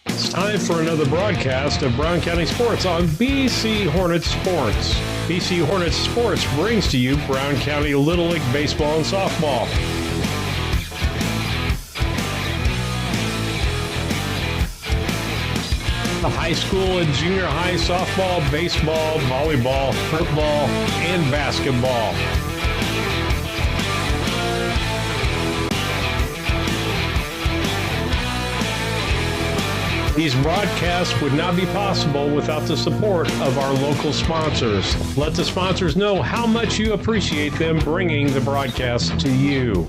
It's time for another broadcast of Brown County Sports on BC Hornets Sports. BC Hornets Sports brings to you Brown County Little League Baseball and Softball. The high school and junior high softball, baseball, volleyball, football, and basketball. These broadcasts would not be possible without the support of our local sponsors. Let the sponsors know how much you appreciate them bringing the broadcast to you.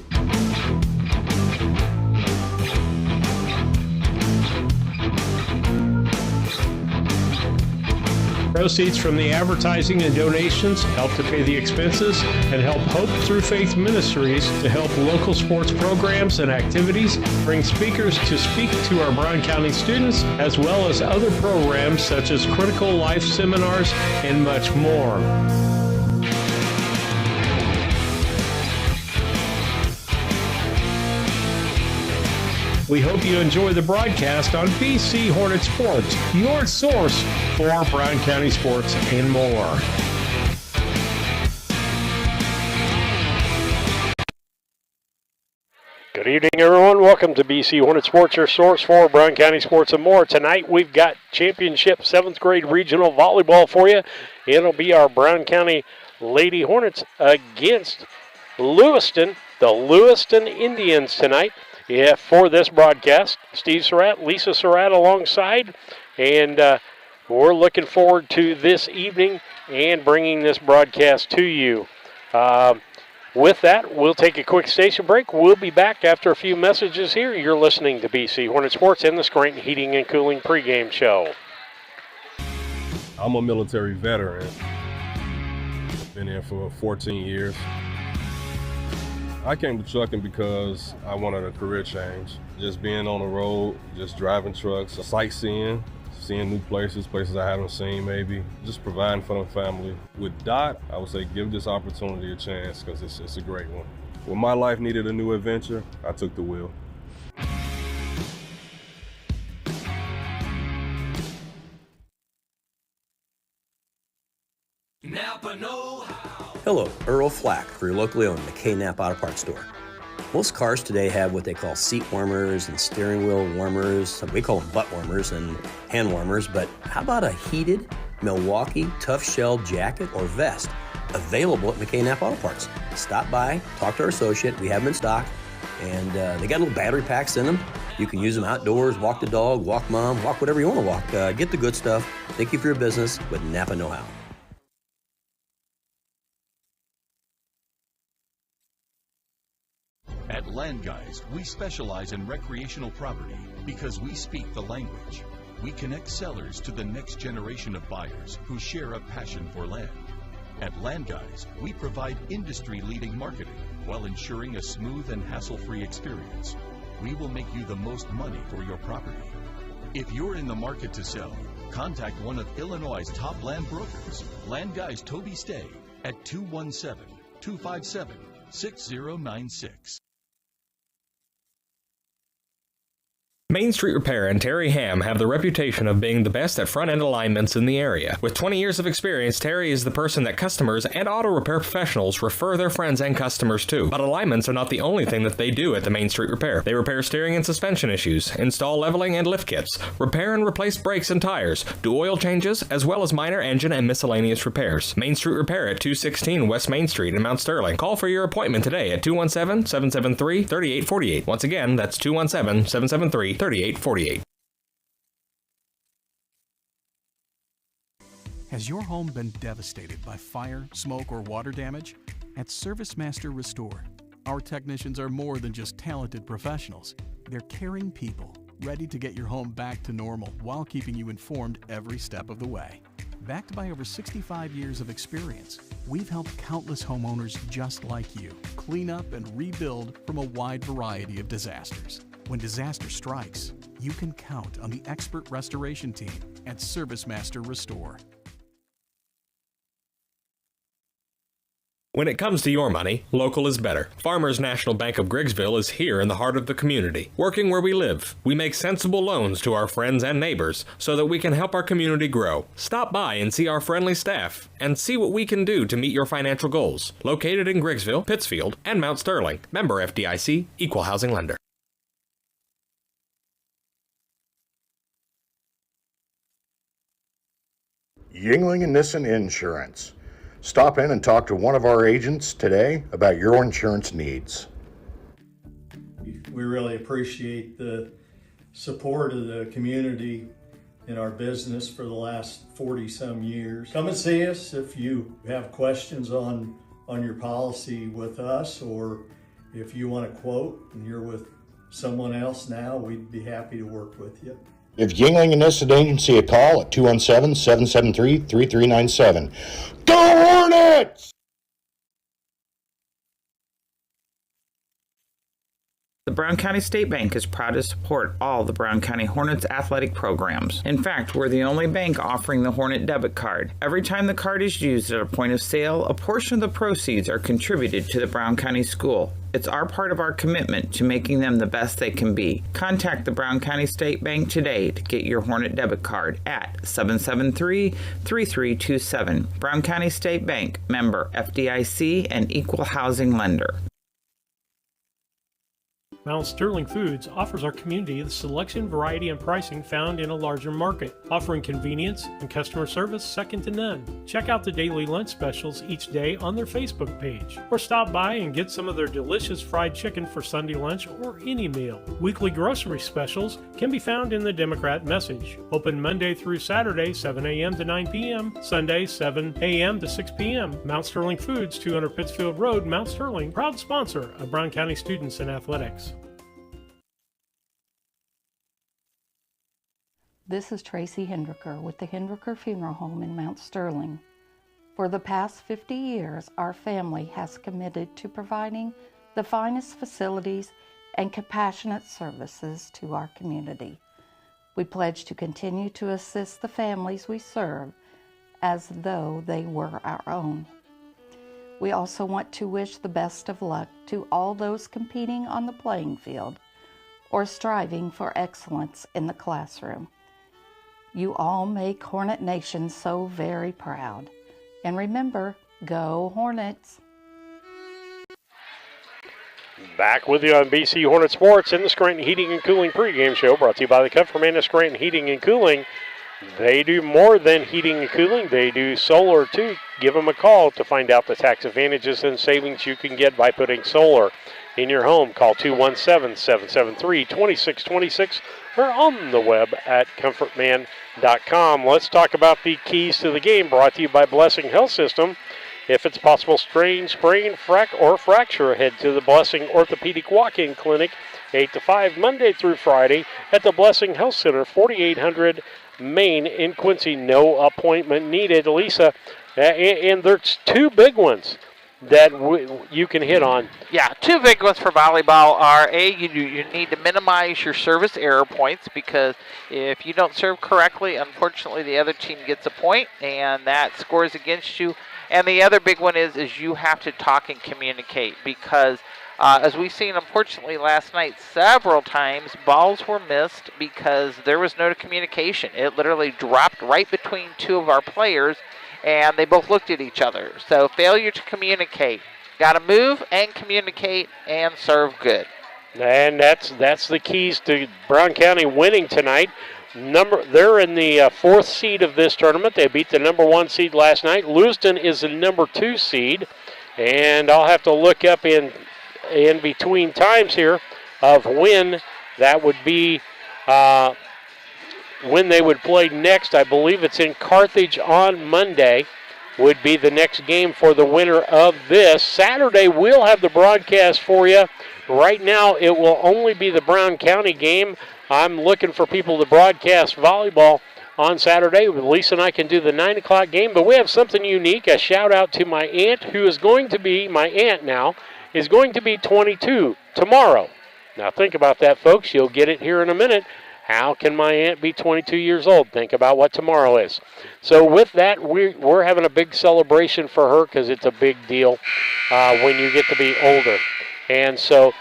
Proceeds from the advertising and donations help to pay the expenses and help Hope Through Faith Ministries to help local sports programs and activities, bring speakers to speak to our Brown County students, as well as other programs such as critical life seminars and much more. We hope you enjoy the broadcast on BC Hornet Sports, your source for Brown County sports and more. Good evening, everyone. Welcome to BC Hornet Sports, your source for Brown County sports and more. Tonight, we've got championship 7th grade regional volleyball for you. It'll be our Brown County Lady Hornets against Lewiston, the Lewiston Indians tonight. Yeah, for this broadcast, Steve Surratt, Lisa Surratt alongside, and we're looking forward to this evening and bringing this broadcast to you. With that, we'll take a quick station break. We'll be back after a few messages here. You're listening to BC Hornet Sports and the Scranton Heating and Cooling pregame show. I'm a military veteran. Been here for 14 years. I came to trucking because I wanted a career change. Just being on the road, just driving trucks, sightseeing, seeing new places I haven't seen maybe, just providing for the family. With DOT, I would say give this opportunity a chance because it's a great one. When my life needed a new adventure, I took the wheel. Napa know-how. Hello, Earl Flack for your locally owned McKay Napa Auto Parts store. Most cars today have what they call seat warmers and steering wheel warmers. We call them butt warmers and hand warmers, but how about a heated Milwaukee tough shell jacket or vest available at McKay Napa Auto Parts? Stop by, talk to our associate. We have them in stock, and they got little battery packs in them. You can use them outdoors, walk the dog, walk mom, walk whatever you want to walk. Get the good stuff. Thank you for your business with Napa Know-How. At Land Guys, we specialize in recreational property because we speak the language. We connect sellers to the next generation of buyers who share a passion for land. At Land Guys, we provide industry-leading marketing while ensuring a smooth and hassle-free experience. We will make you the most money for your property. If you're in the market to sell, contact one of Illinois' top land brokers, Land Guys Toby Stay, at 217-257-6096. Main Street Repair and Terry Ham have the reputation of being the best at front-end alignments in the area. With 20 years of experience, Terry is the person that customers and auto repair professionals refer their friends and customers to. But alignments are not the only thing that they do at the Main Street Repair. They repair steering and suspension issues, install leveling and lift kits, repair and replace brakes and tires, do oil changes, as well as minor engine and miscellaneous repairs. Main Street Repair at 216 West Main Street in Mount Sterling. Call for your appointment today at 217-773-3848. Once again, that's 217-773-3848. Has your home been devastated by fire, smoke, or water damage? At ServiceMaster Restore, our technicians are more than just talented professionals. They're caring people, ready to get your home back to normal while keeping you informed every step of the way. Backed by over 65 years of experience, we've helped countless homeowners just like you clean up and rebuild from a wide variety of disasters. When disaster strikes, you can count on the expert restoration team at ServiceMaster Restore. When it comes to your money, local is better. Farmers National Bank of Griggsville is here in the heart of the community, working where we live. We make sensible loans to our friends and neighbors so that we can help our community grow. Stop by and see our friendly staff and see what we can do to meet your financial goals. Located in Griggsville, Pittsfield, and Mount Sterling. Member FDIC, Equal Housing Lender. Yingling and Nissen Insurance. Stop in and talk to one of our agents today about your insurance needs. We really appreciate the support of the community in our business for the last 40-some years. Come and see us if you have questions on your policy with us, or if you want a quote and you're with someone else now, we'd be happy to work with you. Give Yingling and Nissen Agency a call at 217-773-3397. Go Hornets! The Brown County State Bank is proud to support all the Brown County Hornets athletic programs. In fact, we're the only bank offering the Hornet debit card. Every time the card is used at a point of sale, a portion of the proceeds are contributed to the Brown County School. It's our part of our commitment to making them the best they can be. Contact the Brown County State Bank today to get your Hornet debit card at 773-3327. Brown County State Bank, member FDIC and Equal Housing Lender. Mount Sterling Foods offers our community the selection, variety, and pricing found in a larger market, offering convenience and customer service second to none. Check out the daily lunch specials each day on their Facebook page, or stop by and get some of their delicious fried chicken for Sunday lunch or any meal. Weekly grocery specials can be found in the Democrat Message. Open Monday through Saturday, 7 a.m. to 9 p.m., Sunday, 7 a.m. to 6 p.m. Mount Sterling Foods, 200 Pittsfield Road, Mount Sterling, proud sponsor of Brown County students in athletics. This is Tracy Hendricker with the Hendricker Funeral Home in Mount Sterling. For the past 50 years, our family has committed to providing the finest facilities and compassionate services to our community. We pledge to continue to assist the families we serve as though they were our own. We also want to wish the best of luck to all those competing on the playing field or striving for excellence in the classroom. You all make Hornet Nation so very proud. And remember, go Hornets! Back with you on BC Hornet Sports in the Scranton Heating and Cooling pregame show, brought to you by the Comfortman of Scranton Heating and Cooling. They do more than heating and cooling. They do solar too. Give them a call to find out the tax advantages and savings you can get by putting solar in your home. Call 217-773-2626 or on the web at comfortman.com. Let's talk about the keys to the game, brought to you by Blessing Health System. If it's possible, strain, sprain, or fracture, head to the Blessing Orthopedic Walk-In Clinic, 8 to 5, Monday through Friday at the Blessing Health Center, 4800 Main in Quincy. No appointment needed. Lisa, and there's two big ones that you can hit on. Yeah, two big ones for volleyball are, you need to minimize your service error points, because if you don't serve correctly, unfortunately the other team gets a point, and that scores against you. And the other big one is you have to talk and communicate, because as we've seen, unfortunately, last night, several times balls were missed because there was no communication. It literally dropped right between two of our players, and they both looked at each other. So failure to communicate. Got to move and communicate and serve good. And that's the keys to Brown County winning tonight. They're in the fourth seed of this tournament. They beat the number 1 seed last night. Lewistown is the number 2 seed, and I'll have to look up in between times here of when that would be, when they would play next. I believe it's in Carthage on Monday would be the next game for the winner of this. Saturday we'll have the broadcast for you. Right now it will only be the Brown County game. I'm looking for people to broadcast volleyball on Saturday. Lisa and I can do the 9 o'clock game, but we have something unique. A shout out to my aunt, who is going to be, my aunt now, is going to be 22 tomorrow. Now think about that, folks. You'll get it here in a minute. How can my aunt be 22 years old? Think about what tomorrow is. So with that, we're having a big celebration for her because it's a big deal when you get to be older. And so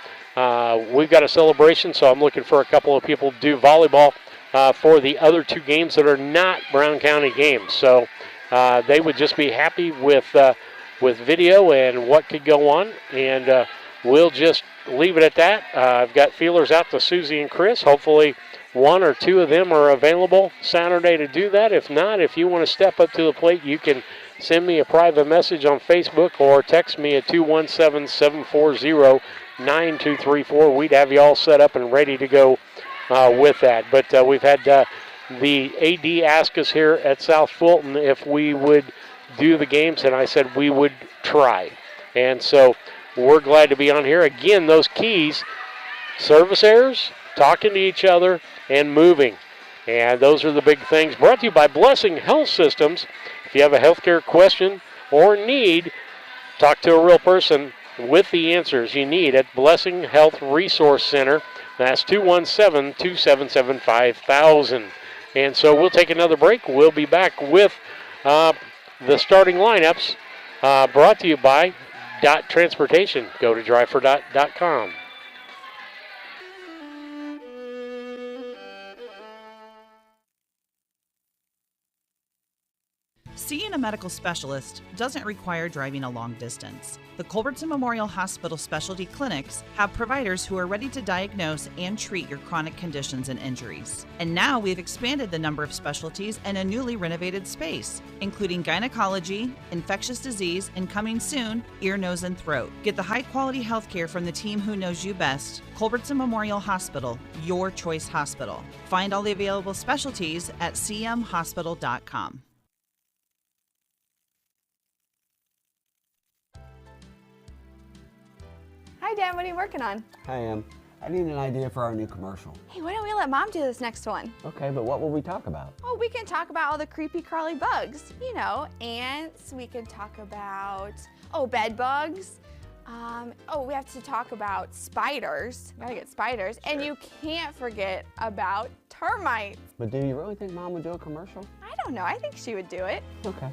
we've got a celebration, so I'm looking for a couple of people to do volleyball for the other two games that are not Brown County games. So they would just be happy with video and what could go on, and we'll just leave it at that. I've got feelers out to Susie and Chris. Hopefully one or two of them are available Saturday to do that. If not, if you want to step up to the plate, you can send me a private message on Facebook or text me at 217-740-9234. We'd have you all set up and ready to go with that. But we've had the AD ask us here at South Fulton if we would do the games, and I said we would try. And so we're glad to be on here. Again, those keys, service errors, talking to each other, and moving. And those are the big things. Brought to you by Blessing Health Systems. If you have a healthcare question or need, talk to a real person with the answers you need at Blessing Health Resource Center. That's 217-277-5000. And so we'll take another break. We'll be back with the starting lineups brought to you by Dot Transportation. Go to drivefor.com. Seeing a medical specialist doesn't require driving a long distance. The Culbertson Memorial Hospital Specialty Clinics have providers who are ready to diagnose and treat your chronic conditions and injuries. And now we've expanded the number of specialties in a newly renovated space, including gynecology, infectious disease, and coming soon, ear, nose, and throat. Get the high-quality health care from the team who knows you best. Culbertson Memorial Hospital, your choice hospital. Find all the available specialties at cmhospital.com. Hi, Dad. What are you working on? Hi, Em. I need an idea for our new commercial. Hey, why don't we let Mom do this next one? Okay, but what will we talk about? Oh, we can talk about all the creepy crawly bugs. You know, ants. We can talk about, bed bugs. We have to talk about spiders. We gotta get spiders. Sure. And you can't forget about termites. But do you really think Mom would do a commercial? I don't know. I think she would do it. Okay.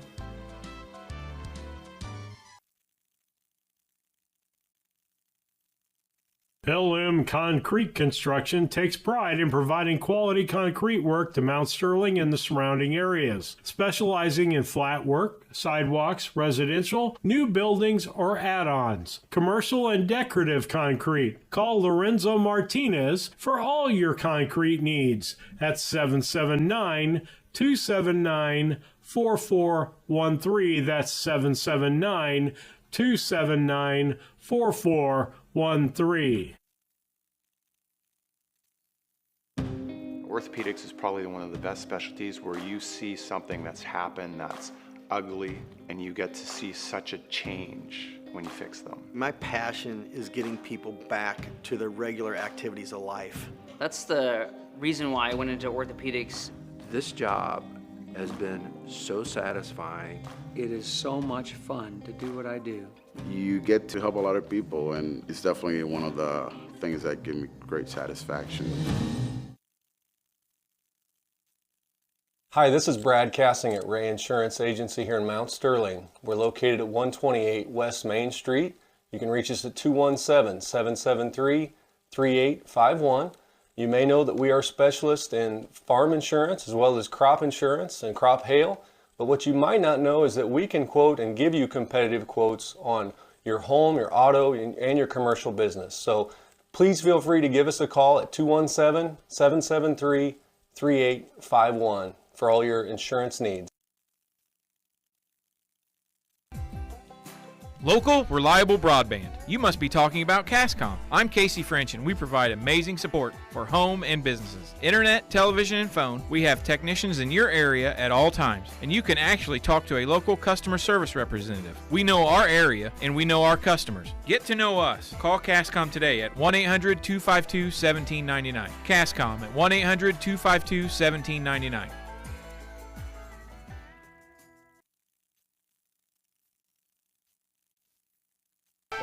LM Concrete Construction takes pride in providing quality concrete work to Mount Sterling and the surrounding areas, specializing in flat work, sidewalks, residential, new buildings, or add-ons, commercial and decorative concrete. Call Lorenzo Martinez for all your concrete needs at 779-279-4413. That's 779-279-4413. Orthopedics is probably one of the best specialties where you see something that's happened that's ugly and you get to see such a change when you fix them. My passion is getting people back to their regular activities of life. That's the reason why I went into orthopedics. This job has been so satisfying. It is so much fun to do what I do. You get to help a lot of people, and it's definitely one of the things that give me great satisfaction. Hi, this is Brad Cassing at Ray Insurance Agency here in Mount Sterling. We're located at 128 West Main Street. You can reach us at 217-773-3851. You may know that we are specialists in farm insurance as well as crop insurance and crop hail. But what you might not know is that we can quote and give you competitive quotes on your home, your auto, and your commercial business. So please feel free to give us a call at 217-773-3851 for all your insurance needs. Local, reliable broadband. You must be talking about Cascom. I'm Casey French, and we provide amazing support for home and businesses. Internet, television, and phone. We have technicians in your area at all times, and you can actually talk to a local customer service representative. We know our area, and we know our customers. Get to know us. Call Cascom today at 1-800-252-1799. Cascom at 1-800-252-1799.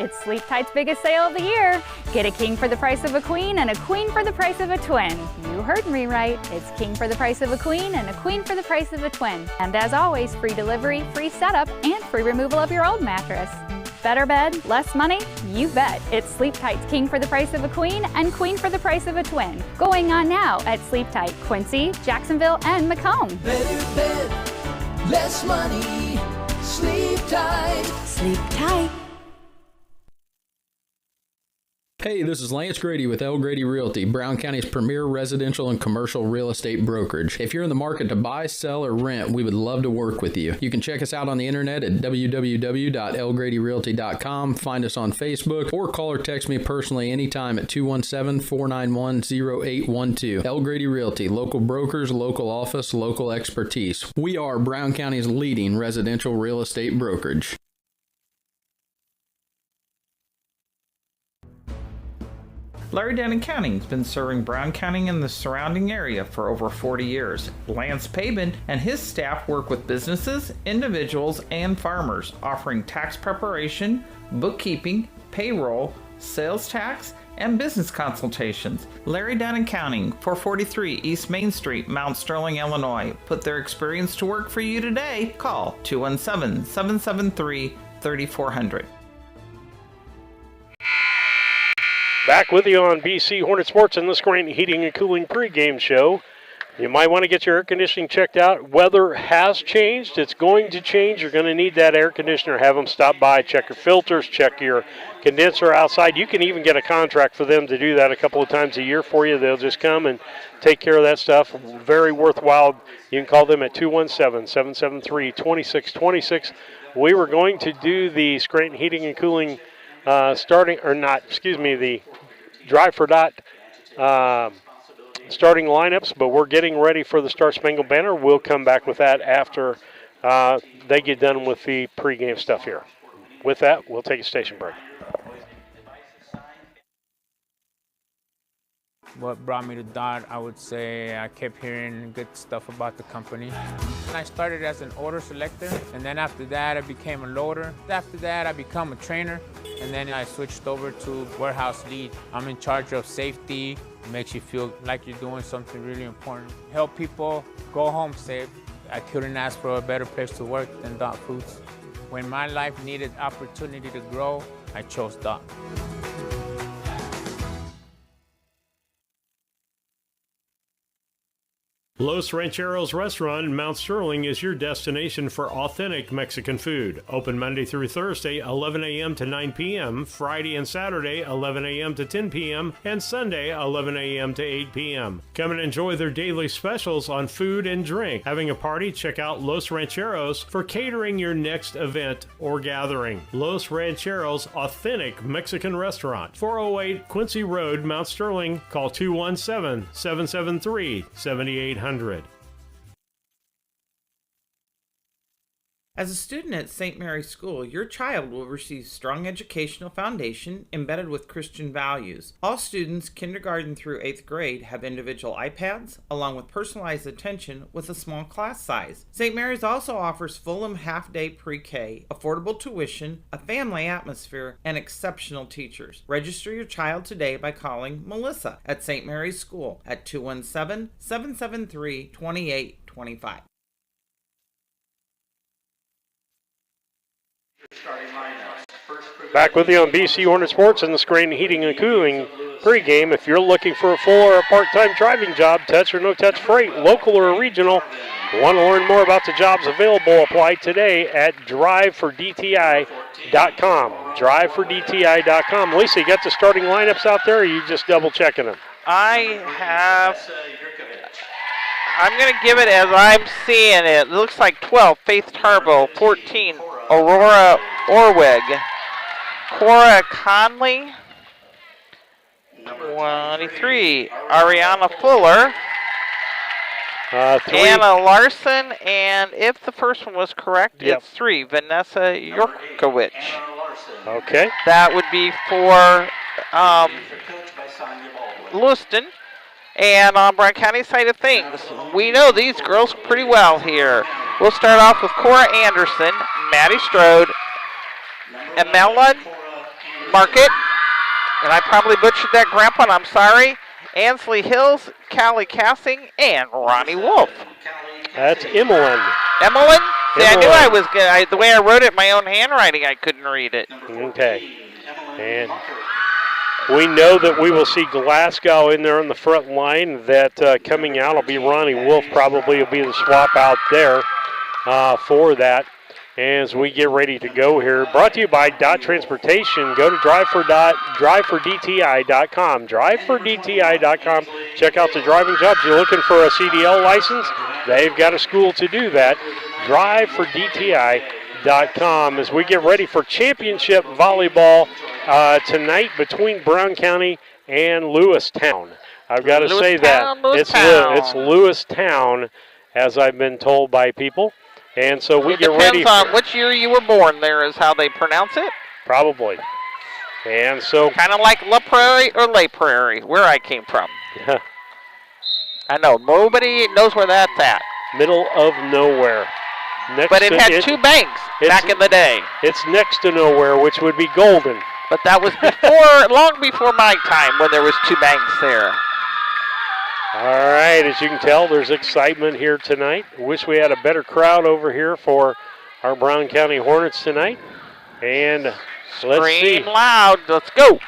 It's Sleep Tight's biggest sale of the year. Get a king for the price of a queen and a queen for the price of a twin. You heard me right. It's king for the price of a queen and a queen for the price of a twin. And as always, free delivery, free setup, and free removal of your old mattress. Better bed, less money? You bet. It's Sleep Tight's king for the price of a queen and queen for the price of a twin. Going on now at Sleep Tight, Quincy, Jacksonville, and Macomb. Better bed, less money. Sleep tight. Sleep tight. Hey, this is Lance Grady with L. Grady Realty, Brown County's premier residential and commercial real estate brokerage. If you're in the market to buy, sell, or rent, we would love to work with you. You can check us out on the internet at www.lgradyrealty.com, find us on Facebook, or call or text me personally anytime at 217-491-0812. L. Grady Realty, local brokers, local office, local expertise. We are Brown County's leading residential real estate brokerage. Larry Down Accounting has been serving Brown County and the surrounding area for over 40 years. Lance Pabin and his staff work with businesses, individuals, and farmers, offering tax preparation, bookkeeping, payroll, sales tax, and business consultations. Larry Down Accounting, 443 East Main Street, Mount Sterling, Illinois. Put their experience to work for you today. Call 217-773-3400. Back with you on BC Hornet Sports and the Scranton Heating and Cooling pregame show. You might want to get your air conditioning checked out. Weather has changed. It's going to change. You're going to need that air conditioner. Have them stop by, check your filters, check your condenser outside. You can even get a contract for them to do that a couple of times a year for you. They'll just come and take care of that stuff. Very worthwhile. You can call them at 217-773-2626. We were going to do the Scranton Heating and Cooling the Drive for Dot starting lineups, but we're getting ready for the Star Spangled Banner. We'll come back with that after they get done with the pregame stuff here. With that, we'll take a station break. What brought me to DOT, I would say I kept hearing good stuff about the company. I started as an order selector, and then after that I became a loader. After that I became a trainer, and then I switched over to warehouse lead. I'm in charge of safety. It makes you feel like you're doing something really important. Help people go home safe. I couldn't ask for a better place to work than DOT Foods. When my life needed opportunity to grow, I chose DOT. Los Rancheros Restaurant in Mount Sterling is your destination for authentic Mexican food. Open Monday through Thursday, 11 a.m. to 9 p.m., Friday and Saturday, 11 a.m. to 10 p.m., and Sunday, 11 a.m. to 8 p.m. Come and enjoy their daily specials on food and drink. Having a party? Check out Los Rancheros for catering your next event or gathering. Los Rancheros Authentic Mexican Restaurant, 408 Quincy Road, Mount Sterling. Call 217-773-7800. As a student at St. Mary's School, your child will receive strong educational foundation embedded with Christian values. All students, kindergarten through 8th grade, have individual iPads, along with personalized attention with a small class size. St. Mary's also offers Fulham half-day pre-K, affordable tuition, a family atmosphere, and exceptional teachers. Register your child today by calling Melissa at St. Mary's School at 217-773-2825. Back with you on BC Hornet Sports and the Scranton Heating and Cooling pregame. If you're looking for a full or a part-time driving job, touch or no-touch freight, local or regional, want to learn more about the jobs available, apply today at drivefordti.com. Drivefordti.com. Lisa, you got the starting lineups out there, or are you just double-checking them? I'm going to give it as I'm seeing it. It looks like 12, Faith Tarbo, 14, Aurora Orwig, Cora Conley, 23, Ariana Fuller, Anna Larson, and if the first one was correct, it's 3, Vanessa Yorkowicz. Okay. That would be for Lewiston. And on Brown County side of things, we know these girls pretty well here. We'll start off with Cora Anderson, Maddie Strode, Emela Market. And I probably butchered that, Grandpa, and I'm sorry. Ansley Hills, Callie Cassing, and Ronnie Wolf. That's Emmeline. Emmeline? See, I knew Emmeline. I was good. The way I wrote it in my own handwriting, I couldn't read it. Okay. And we know that we will see Glasgow in there on the front line. That coming out will be Ronnie Wolf, probably will be the swap out there for that as we get ready to go here. Brought to you by Dot Transportation. Go to drivefordti.com. Drivefordti.com. Check out the driving jobs. You're looking for a CDL license? They've got a school to do that. Drivefordti.com as we get ready for championship volleyball tonight between Brown County and Lewistown. I've got to say that it's Lewistown, as I've been told by people. And so we get ready. Depends on which year you were born there is how they pronounce it. Probably. And so. Kind of like La Prairie or Lay Prairie, where I came from. I know, nobody knows where that's at. Middle of nowhere. But it had two banks back in the day. It's next to nowhere, which would be Golden. But that was before, long before my time when there was two banks there. All right, as you can tell, there's excitement here tonight. Wish we had a better crowd over here for our Brown County Hornets tonight. And let's see. Scream loud, let's go.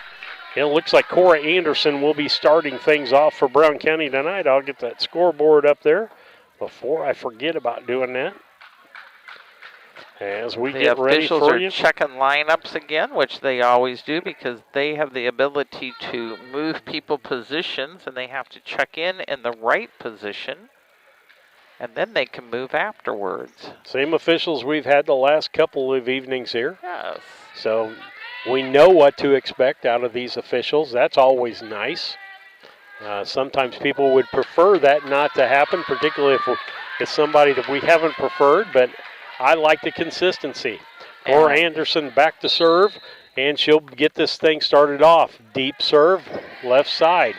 It looks like Cora Anderson will be starting things off for Brown County tonight. I'll get that scoreboard up there before I forget about doing that. As we get ready for you. The officials are checking lineups again, which they always do because they have the ability to move people positions, and they have to check in the right position, and then they can move afterwards. Same officials we've had the last couple of evenings here. Yes. So we know what to expect out of these officials. That's always nice. Sometimes people would prefer that not to happen, particularly if it's somebody that we haven't preferred, but I like the consistency. Cora Anderson back to serve, and she'll get this thing started off. Deep serve, left side.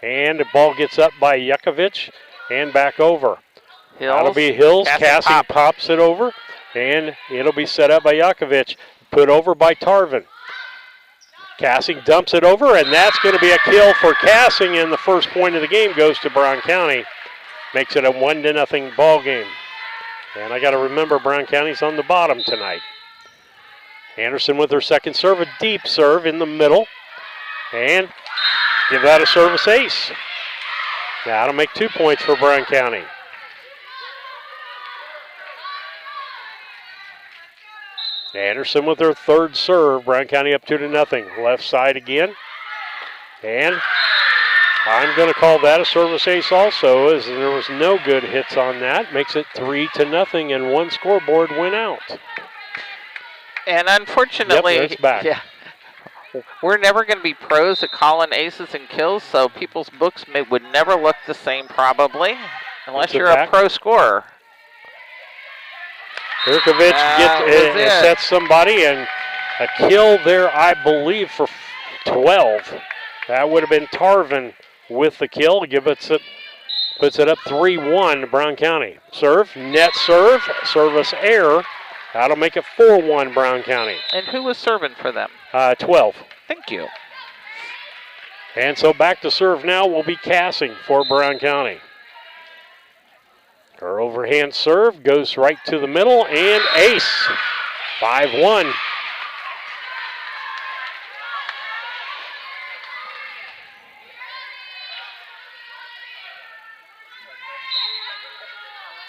And the ball gets up by Yukovic and back over. That'll be Hills. Cassie pops it over, and it'll be set up by Yukovic. Put over by Tarvin. Cassing dumps it over, and that's going to be a kill for Cassing, and the first point of the game goes to Brown County. Makes it a 1-0 ball game. And I got to remember Brown County's on the bottom tonight. Anderson with her second serve, a deep serve in the middle. And give that a service ace. That'll make 2 points for Brown County. Anderson with her third serve. Brown County up 2-0. Left side again. And I'm going to call that a service ace also, as there was no good hits on that. Makes it 3-0, and one scoreboard went out. And unfortunately, it's back. Yeah, we're never going to be pros at calling aces and kills, so people's books would never look the same probably, unless you're a pro scorer. Jurkovic sets somebody, and a kill there, I believe, for 12. That would have been Tarvin with the kill. Puts it up 3-1 to Brown County. Serve, net serve, service error. That'll make it 4-1 Brown County. And who was serving for them? 12. Thank you. And so back to serve now will be Cassing for Brown County. Her overhand serve goes right to the middle, and ace. 5-1.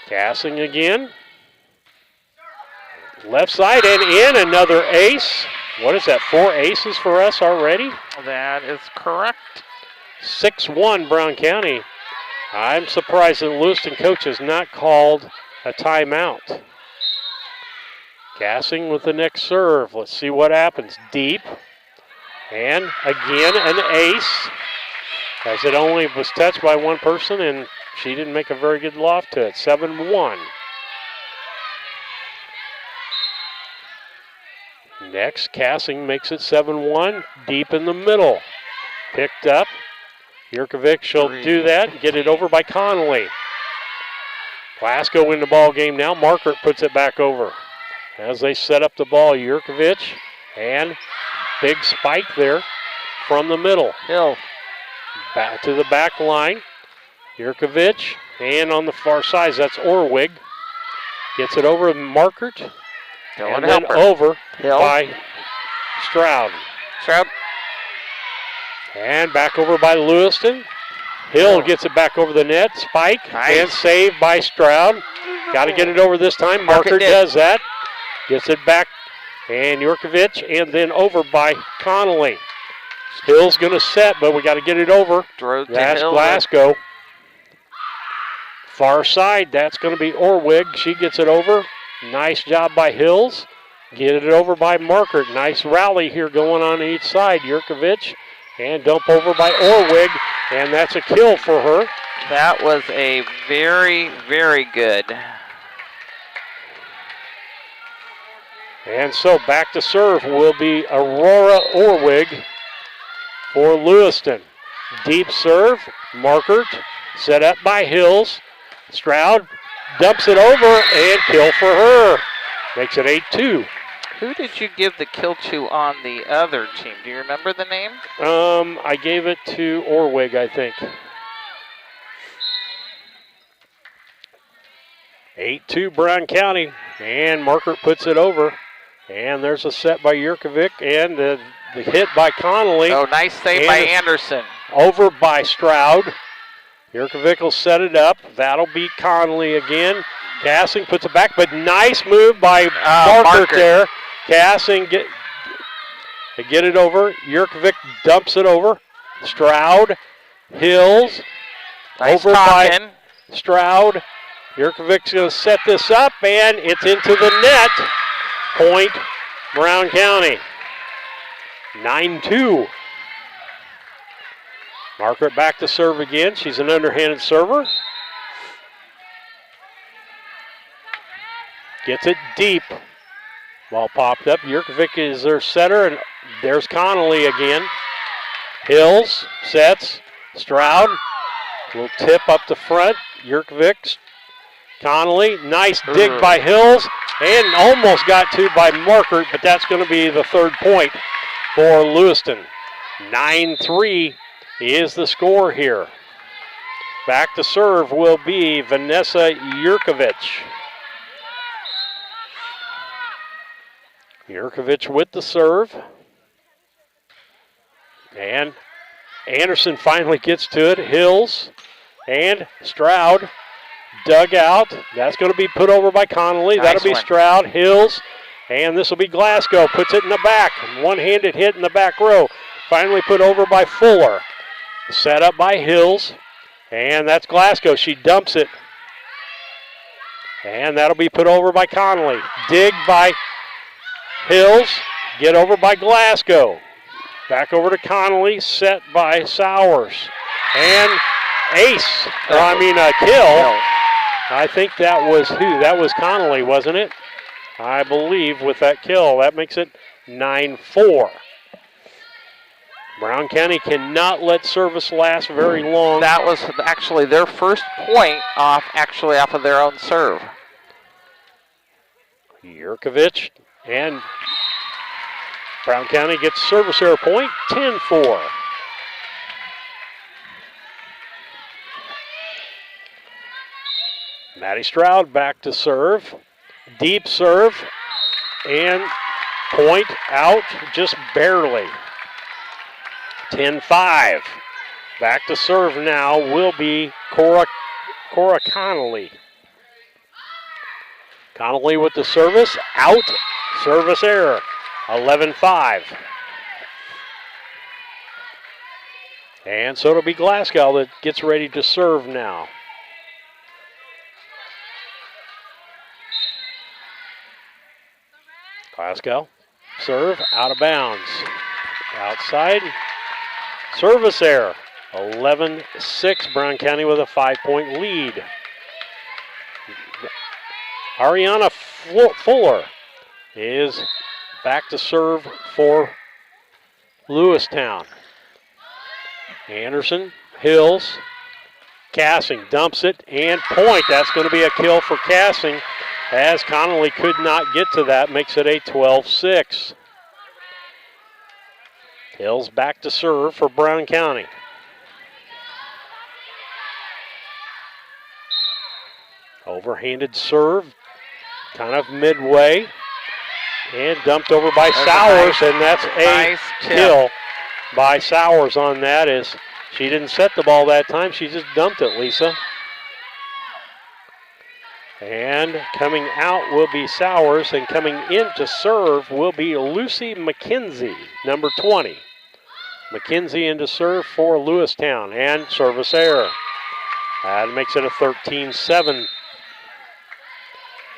Cassing again. Left side and in, another ace. What is that, 4 aces for us already? That is correct. 6-1 Brown County. I'm surprised that Lewiston coach has not called a timeout. Cassing with the next serve. Let's see what happens. Deep. And again, an ace. As it only was touched by one person, and she didn't make a very good loft to it. 7-1. Next, Cassing makes it 7-1. Deep in the middle. Picked up. Jurkovic, she'll do that and get it over by Connolly. Glasgow in the ball game now. Markert puts it back over. As they set up the ball, Jurkovic, and Big spike there from the middle. Hill. Back to the back line. Yurkovich. And on the far side, that's Orwig. Gets it over to Markert. And then over Hill. by Stroud. Stroud. And back over by Lewiston. Hill gets it back over the net. Spike. Nice. And saved by Stroud. Got to get it over this time. Markert does that. Gets it back. And Yurkovich. And then over by Connolly. Hill's going to set, but we got to get it over. That's Glasgow. Far side, that's going to be Orwig. She gets it over. Nice job by Hills. Get it over by Markert. Nice rally here going on each side. Yurkovich and dump over by Orwig, and that's a kill for her. That was a very, very good. And so back to serve will be Aurora Orwig for Lewiston. Deep serve, Markert, set up by Hills. Stroud dumps it over and kill for her. Makes it 8-2. Who did you give the kill to on the other team? Do you remember the name? I gave it to Orwig, I think. 8-2 Brown County. And Markert puts it over. And there's a set by Yurkovic and the hit by Connolly. Oh, nice save by Anderson. Over by Stroud. Yurkovic will set it up. That'll beat Connolly again. Cassing puts it back, but nice move by Markert there. Cassing get it over. Yurkovic dumps it over. Stroud, Hills, nice over talking. by Stroud. Yurkovic's going to set this up, and it's into the net. Point, Brown County. 9-2. Markert back to serve again. She's an underhanded server. Gets it deep. Ball popped up. Yurkovic is their setter, and there's Connolly again. Hills sets. Stroud will tip up the front. Yurkovic. Connolly. Nice dig by Hills, and almost got to by Markert, but that's going to be the third point for Lewiston. 9-3 is the score here. Back to serve will be Vanessa Yurkovic. Yurkovic with the serve. And Anderson finally gets to it. Hills and Stroud dug out. That's going to be put over by Connolly. That'll be Stroud, Hills, and this will be Glasgow. Puts it in the back. One-handed hit in the back row. Finally put over by Fuller. Set up by Hills, and that's Glasgow. She dumps it. And that'll be put over by Connolly. Dig by Hills. Get over by Glasgow. Back over to Connolly. Set by Sowers. And ace. Kill. I think that was who? That was Connolly, wasn't it? I believe with that kill. That makes it 9-4. Brown County cannot let service last very long. That was actually their first point off of their own serve. Yurkovic and Brown County gets service error point, 10-4. Maddie Stroud back to serve. Deep serve and point out just barely. 10-5. Back to serve now will be Cora Connolly. Connolly with the service. Out. Service error. 11-5. And so it'll be Glasgow that gets ready to serve now. Glasgow. Serve out of bounds. Outside. Service error. 11-6. Brown County with a 5-point lead. Ariana Fuller is back to serve for Lewistown. Anderson, Hills, Cassing dumps it and point. That's going to be a kill for Cassing as Connolly could not get to that. Makes it a 12-6. Hills back to serve for Brown County. Overhanded serve, kind of midway, and dumped over by Sowers, and that's a kill by Sowers on that, as she didn't set the ball that time, she just dumped it, Lisa. And coming out will be Sowers, and coming in to serve will be Lucy McKenzie, number 20. McKenzie in to serve for Lewistown, and service error. That makes it a 13-7.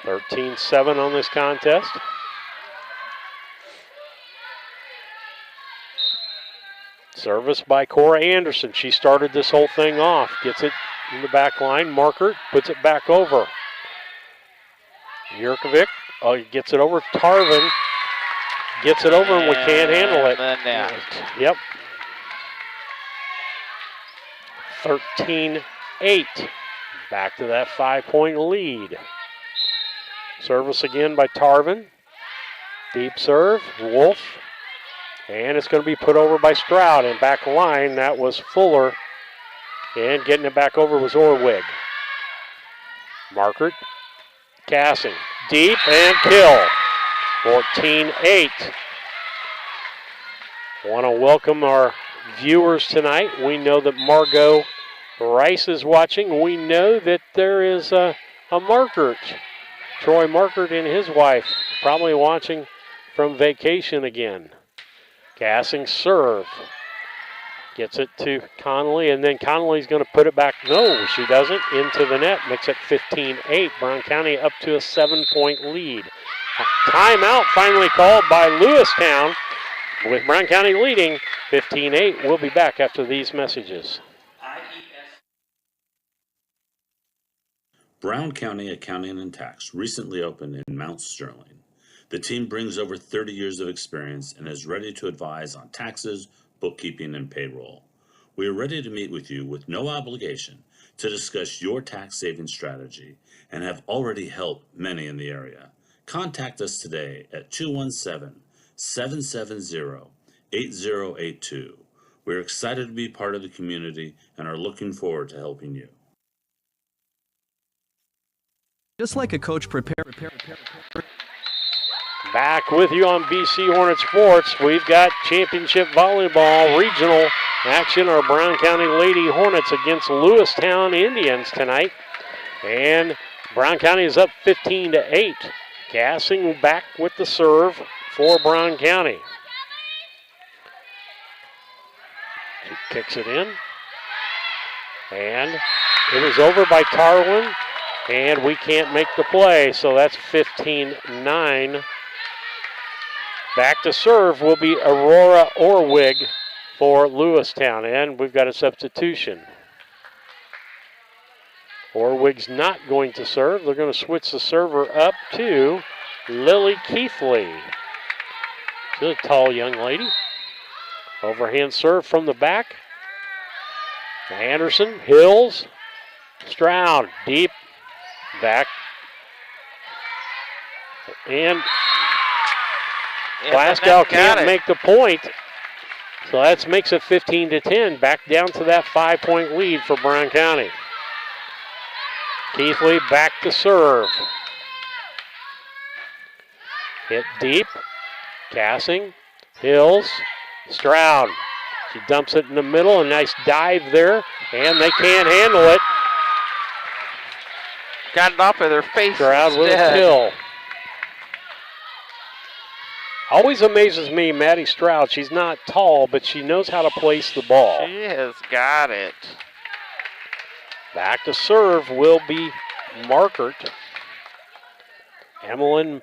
13-7 on this contest. Service by Cora Anderson. She started this whole thing off. Gets it in the back line. Markert puts it back over. Jurkovic gets it over. Tarvin gets it over, and we can't handle it. The net. Yep. 13-8. Back to that 5-point lead. Service again by Tarvin. Deep serve. Wolf. And it's going to be put over by Stroud. And back line, that was Fuller. And getting it back over was Orwig. Markert. Cassing. Deep and kill. 14-8. Want to welcome our viewers tonight. We know that Margot Rice is watching. We know that there is a Markert. Troy Markert and his wife probably watching from vacation again. Cassing serve. Gets it to Connolly, and then Connolly's going to put it back. No, she doesn't. Into the net. Makes it 15-8. Brown County up to a 7-point lead. Timeout finally called by Lewistown, with Brown County leading 15-8. We'll be back after these messages. Brown County Accounting and Tax recently opened in Mount Sterling. The team brings over 30 years of experience and is ready to advise on taxes, bookkeeping, and payroll. We are ready to meet with you with no obligation to discuss your tax saving strategy and have already helped many in the area. Contact us today at 217-770-8082. We're excited to be part of the community and are looking forward to helping you. Just like a coach Back with you on BC Hornet Sports. We've got championship volleyball regional action. Our Brown County Lady Hornets against Lewistown Indians tonight. And Brown County is up 15-8. Gassing back with the serve for Brown County. She kicks it in. And it is over by Tarwin. And we can't make the play, so that's 15-9. Back to serve will be Aurora Orwig for Lewistown, and we've got a substitution. Orwig's not going to serve. They're going to switch the server up to Lily Keithley. She's a tall young lady. Overhand serve from the back. Anderson, Hills, Stroud, deep. Back. And Glasgow can't make the point. So that makes it 15-10. Back down to that 5-point lead for Brown County. Keithley back to serve. Hit deep. Cassing. Hills. Stroud. She dumps it in the middle. A nice dive there. And they can't handle it. Got it off of their face. Stroud with a kill. Always amazes me, Maddie Stroud. She's not tall, but she knows how to place the ball. She has got it. Back to serve will be Markert. Emmeline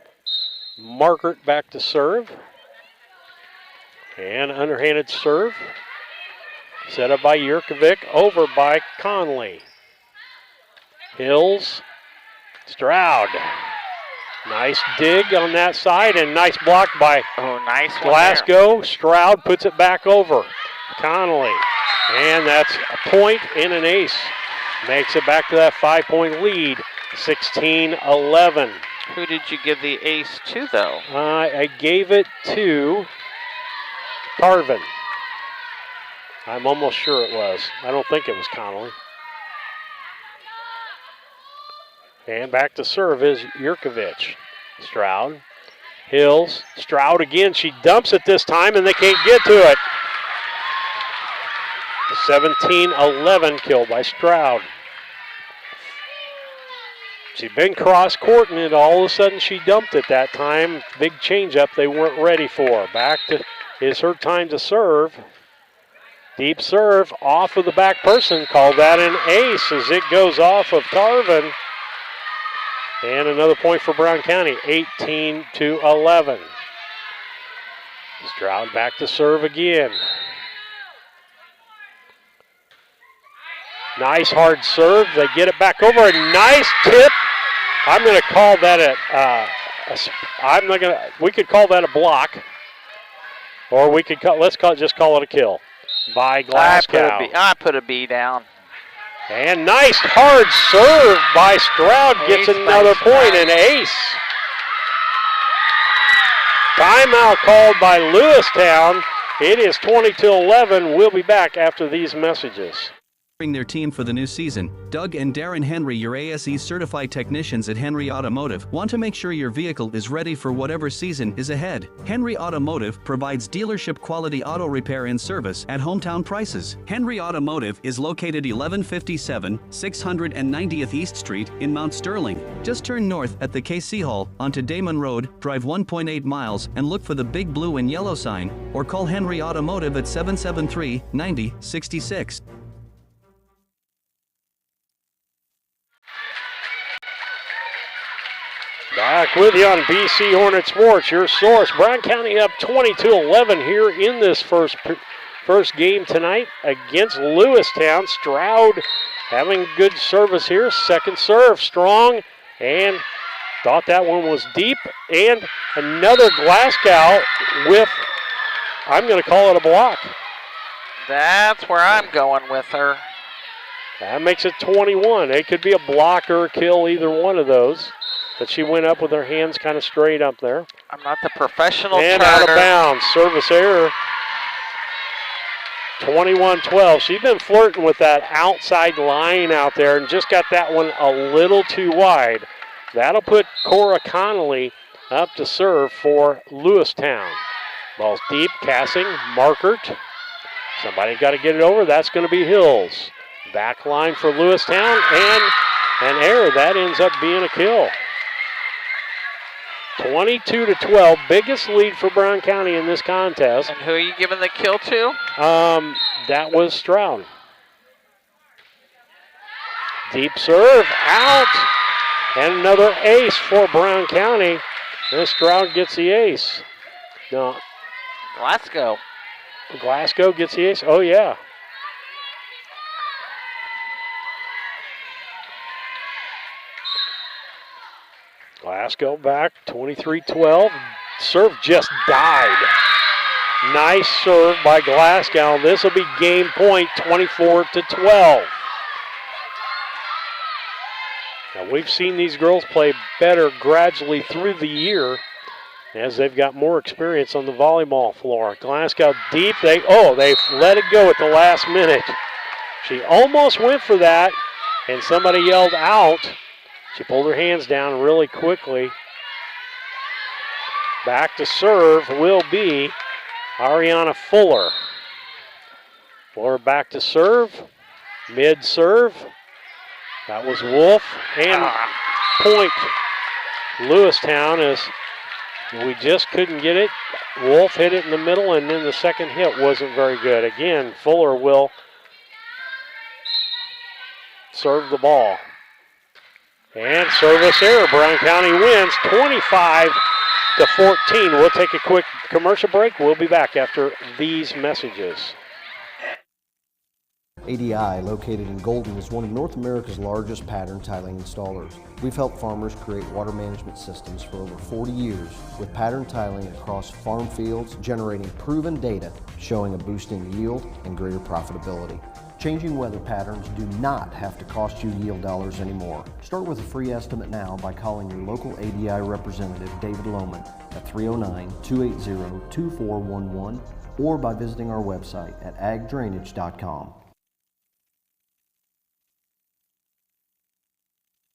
Markert back to serve. And underhanded serve. Set up by Jurkovic, over by Conley. Hills. Stroud. Nice dig on that side and nice block by Glasgow. Stroud puts it back over. Connolly. And that's a point and an ace. Makes it back to that 5-point lead. 16-11. Who did you give the ace to, though? I gave it to Tarvin. I'm almost sure it was. I don't think it was Connolly. And back to serve is Yurkovich. Stroud. Hills. Stroud again. She dumps it this time, and they can't get to it. 17-11 killed by Stroud. She'd been cross-courting it. All of a sudden, she dumped it that time. Big change-up they weren't ready for. Back to is her time to serve. Deep serve off of the back person. Called that an ace as it goes off of Tarvin. And another point for Brown County, 18-11. Stroud back to serve again. Nice hard serve. They get it back over. A nice tip. I'm going to call that we could call that a block. Or we could just call it a kill by Glasgow. I put a B down. And nice hard serve by Stroud gets another point, an ace. Timeout called by Lewistown. It is 20-11. We'll be back after these messages. Their team for the new season. Doug and Darren Henry, your ASE certified technicians at Henry Automotive, want to make sure your vehicle is ready for whatever season is ahead. Henry Automotive provides dealership quality auto repair and service at hometown prices. Henry Automotive is located 1157 690th East Street in Mount Sterling. Just turn north at the KC Hall onto Damon Road, drive 1.8 miles, and look for the big blue and yellow sign, or call Henry Automotive at 773-9066. Back with you on BC Hornet Sports, your source. Brown County up 22-11 here in this first game tonight against Lewistown. Stroud having good service here. Second serve, strong, and thought that one was deep. And another Glasgow with, I'm going to call it a block. That's where I'm going with her. That makes it 21. It could be a block or a kill, either one of those. But she went up with her hands kind of straight up there. I'm not the professional and turner. Out of bounds. Service error. 21-12. She's been flirting with that outside line out there and just got that one a little too wide. That'll put Cora Connolly up to serve for Lewistown. Ball's deep. Cassing. Markert. Somebody got to get it over. That's going to be Hills. Back line for Lewistown and an error. That ends up being a kill. 22-12, biggest lead for Brown County in this contest. And who are you giving the kill to? That was Stroud. Deep serve, out. And another ace for Brown County. And Stroud gets the ace. No. Glasgow gets the ace. Oh, yeah. Glasgow back, 23-12. Serve just died. Nice serve by Glasgow. This will be game point, 24-12. Now we've seen these girls play better gradually through the year as they've got more experience on the volleyball floor. Glasgow deep. They let it go at the last minute. She almost went for that, and somebody yelled out. She pulled her hands down really quickly. Back to serve will be Ariana Fuller. Fuller back to serve. Mid serve. That was Wolf. And point Lewistown as we just couldn't get it. Wolf hit it in the middle, and then the second hit wasn't very good. Again, Fuller will serve the ball. And service error. Brown County wins 25-14. We'll take a quick commercial break. We'll be back after these messages. ADI, located in Golden, is one of North America's largest pattern tiling installers. We've helped farmers create water management systems for over 40 years with pattern tiling across farm fields, generating proven data showing a boost in yield and greater profitability. Changing weather patterns do not have to cost you yield dollars anymore. Start with a free estimate now by calling your local ADI representative, David Lohman, at 309-280-2411 or by visiting our website at agdrainage.com.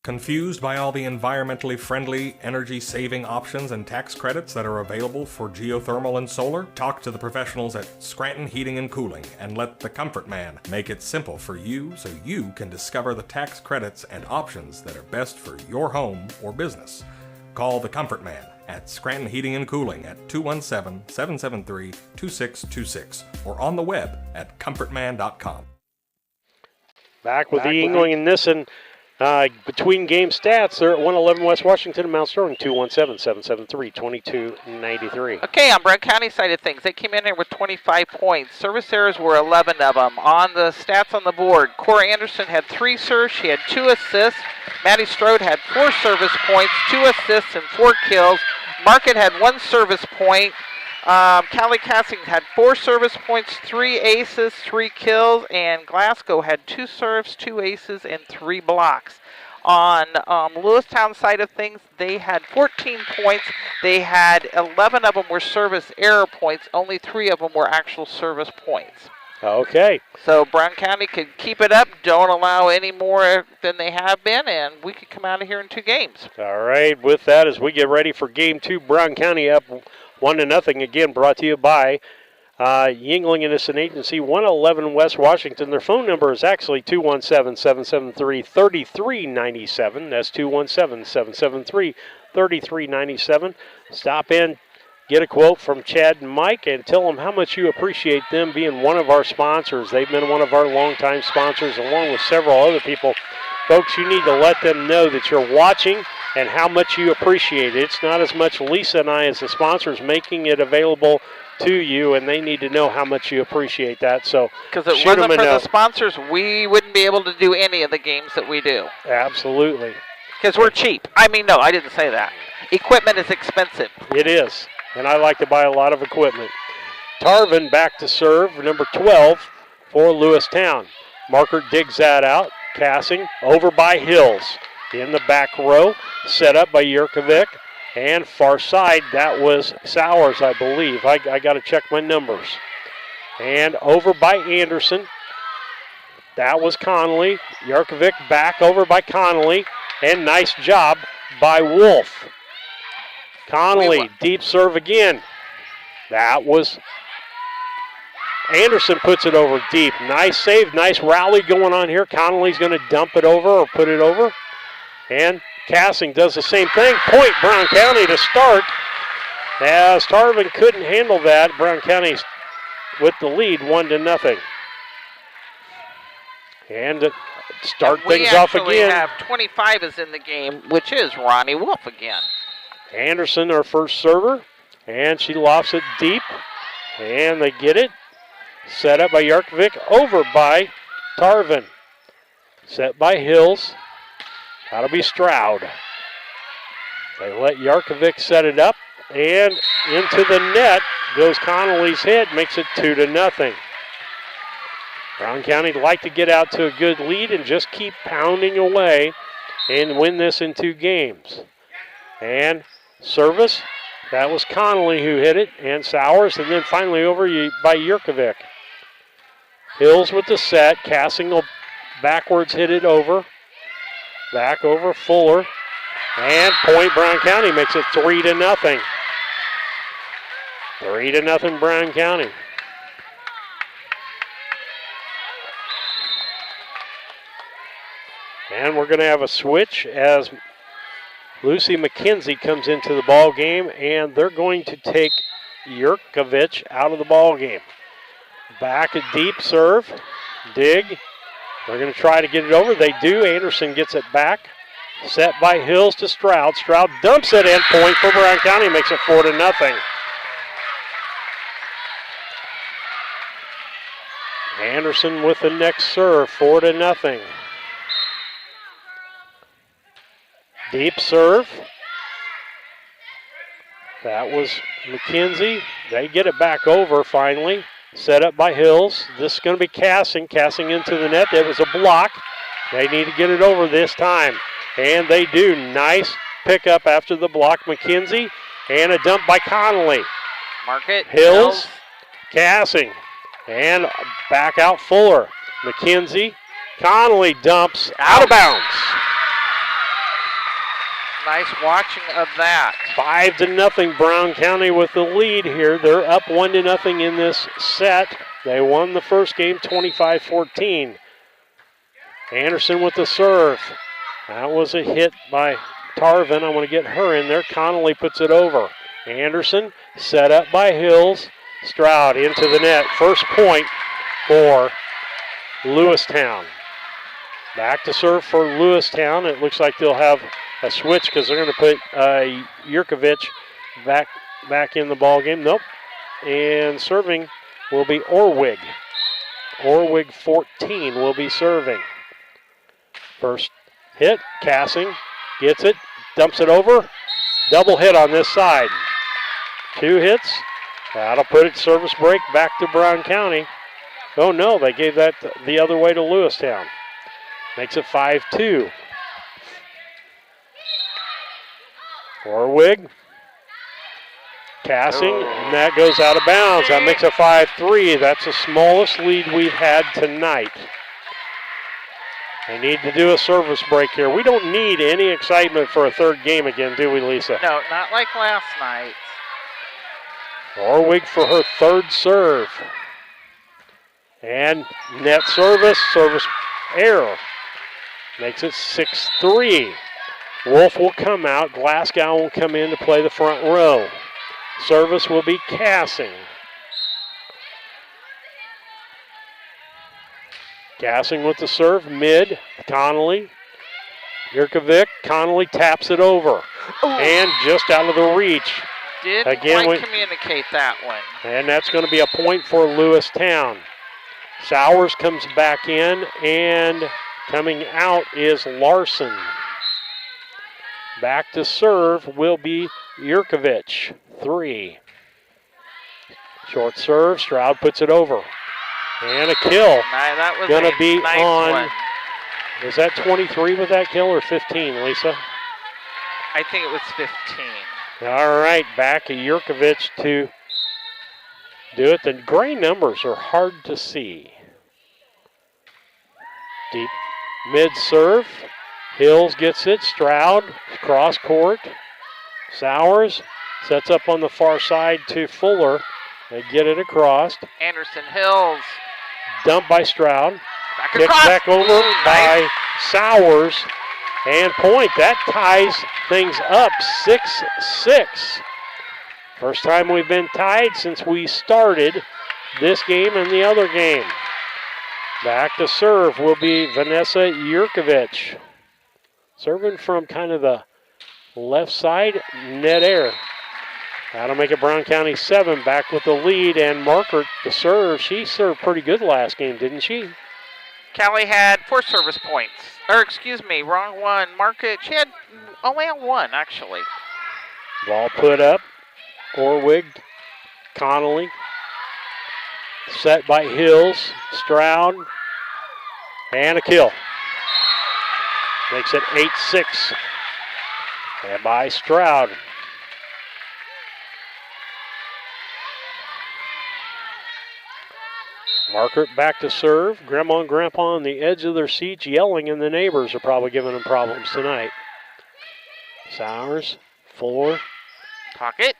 Confused by all the environmentally friendly, energy-saving options and tax credits that are available for geothermal and solar? Talk to the professionals at Scranton Heating and Cooling and let the Comfort Man make it simple for you so you can discover the tax credits and options that are best for your home or business. Call the Comfort Man at Scranton Heating and Cooling at 217-773-2626 or on the web at comfortman.com. Back with the Yingling and Nissen. Between game stats, they're at 111 West Washington and Mount Sterling, 217-773-2293. Okay, on Brown County side of things, they came in here with 25 points. Service errors were 11 of them. On the stats on the board, Cora Anderson had 3 serves. She had 2 assists. Maddie Strode had 4 service points, 2 assists, and 4 kills. Market had 1 service point. Callie Cassing had 4 service points, 3 aces, 3 kills, and Glasgow had 2 serves, 2 aces, and 3 blocks. On Lewistown side of things, they had 14 points. They had 11 of them were service error points. Only 3 of them were actual service points. Okay. So Brown County could keep it up, don't allow any more than they have been, and we could come out of here in 2 games. All right, with that, as we get ready for game 2, Brown County up 1-0, again brought to you by Yingling and Nissen Agency, 111 West Washington. Their phone number is actually 217-773-3397. That's 217-773-3397. Stop in, get a quote from Chad and Mike, and tell them how much you appreciate them being one of our sponsors. They've been one of our longtime sponsors, along with several other people. Folks, you need to let them know that you're watching and how much you appreciate it. It's not as much Lisa and I as the sponsors making it available to you, and they need to know how much you appreciate that. So, because it wasn't for the sponsors, we wouldn't be able to do any of the games that we do. Absolutely. Because we're cheap. I mean, no, I didn't say that. Equipment is expensive. It is, and I like to buy a lot of equipment. Tarvin back to serve, number 12 for Lewistown. Marker digs that out. Cassing over by Hills. In the back row, set up by Yurkovic. And far side, that was Sowers, I believe. I got to check my numbers. And over by Anderson. That was Connolly. Yurkovic back over by Connolly. And nice job by Wolf. Connolly, deep serve again. That was Anderson, puts it over deep. Nice save, nice rally going on here. Connolly's going to dump it over or put it over. And Cassing does the same thing. Point Brown County to start. As Tarvin couldn't handle that, Brown County's with the lead 1-0. And to start things off again. We actually have 25 is in the game, which is Ronnie Wolf again. Anderson, our first server, and she lofts it deep, and they get it. Set up by Yurkovic, over by Tarvin. Set by Hills. That'll be Stroud. They let Yurkovic set it up, and into the net goes Connolly's hit, makes it 2-0. Brown County would like to get out to a good lead and just keep pounding away and win this in 2 games. And service, that was Connolly who hit it, and Sowers, and then finally over by Yurkovic. Hills with the set. Cassing will backwards hit it over. Back over Fuller. And point Brown County makes it 3-0. 3-0 Brown County. And we're going to have a switch as Lucy McKenzie comes into the ball game, and they're going to take Yurkovic out of the ball game. Back at deep serve. Dig. They're going to try to get it over. They do. Anderson gets it back. Set by Hills to Stroud. Stroud dumps it in. Point for Brown County. Makes it 4-0. Anderson with the next serve. 4-0. Deep serve. That was McKenzie. They get it back over finally. Set up by Hills. This is going to be Cassing. Cassing into the net. It was a block. They need to get it over this time. And they do. Nice pickup after the block. McKenzie. And a dump by Connolly. Market. Hills Cassing. And back out Fuller. McKenzie. Connolly dumps out of bounds. Nice watching of that. 5-0 Brown County with the lead here. They're up 1-0 in this set. They won the first game 25-14. Anderson with the serve. That was a hit by Tarvin. I want to get her in there. Connolly puts it over. Anderson set up by Hills. Stroud into the net. First point for Lewistown. Back to serve for Lewistown. It looks like they'll have a switch because they're going to put Yurkovich back in the ball game. Nope. And serving will be Orwig. Orwig 14 will be serving. First hit, Cassing gets it, dumps it over. Double hit on this side. 2 hits. That'll put it service break back to Brown County. Oh no, they gave that the other way to Lewistown. Makes it 5-2. Orwig. Cassing, and that goes out of bounds. That makes it 5-3. That's the smallest lead we've had tonight. They need to do a service break here. We don't need any excitement for a third game again, do we, Lisa? No, not like last night. Orwig for her third serve. And net service error. Makes it 6-3. Wolf will come out. Glasgow will come in to play the front row. Service will be Cassing. Cassing with the serve, mid, Connolly. Yurkovic, Connolly taps it over. Ooh. And just out of the reach. Didn't quite communicate that one. And that's going to be a point for Lewistown. Sowers comes back in, and coming out is Larson. Back to serve will be Yurkovic, 3. Short serve, Stroud puts it over. And a kill. That was going to be nice on, one. is that 23 with that kill or 15, Lisa? I think it was 15. All right, back to Yurkovic to do it. The gray numbers are hard to see. Deep mid serve. Hills gets it. Stroud, cross court. Sowers sets up on the far side to Fuller. They get it across. Anderson Hills. Dumped by Stroud. Kicked across. back over by Sowers. And point. That ties things up 6-6. First time we've been tied since we started this game and the other game. Back to serve will be Vanessa Yurkovic. Serving from kind of the left side, net air. That'll make it Brown County 7, back with the lead, and Margaret, the serve. She served pretty good last game, didn't she? Callie had 4 service points. Or excuse me, wrong one. Market, she had only had 1, actually. Ball put up. Orwig, Connolly. Set by Hills, Stroud, and a kill. Makes it 8-6. And by Stroud. Margaret back to serve. Grandma and Grandpa on the edge of their seats yelling, and the neighbors are probably giving them problems tonight. Sowers, Fuller. Pocket.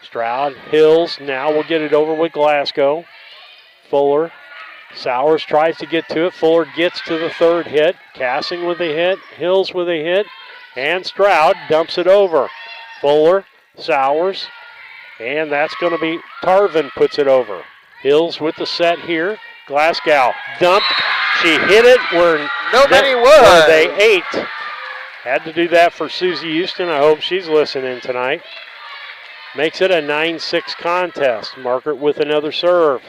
Stroud, Hills. Now we'll get it over with Glasgow. Fuller. Sowers tries to get to it. Fuller gets to the third hit. Cassing with a hit. Hills with a hit. And Stroud dumps it over. Fuller, Sowers. And that's going to be Tarvin puts it over. Hills with the set here. Glasgow dumped. She hit it where nobody was. Where they ate. Had to do that for Susie Houston. I hope she's listening tonight. Makes it a 9-6 contest. Margaret with another serve.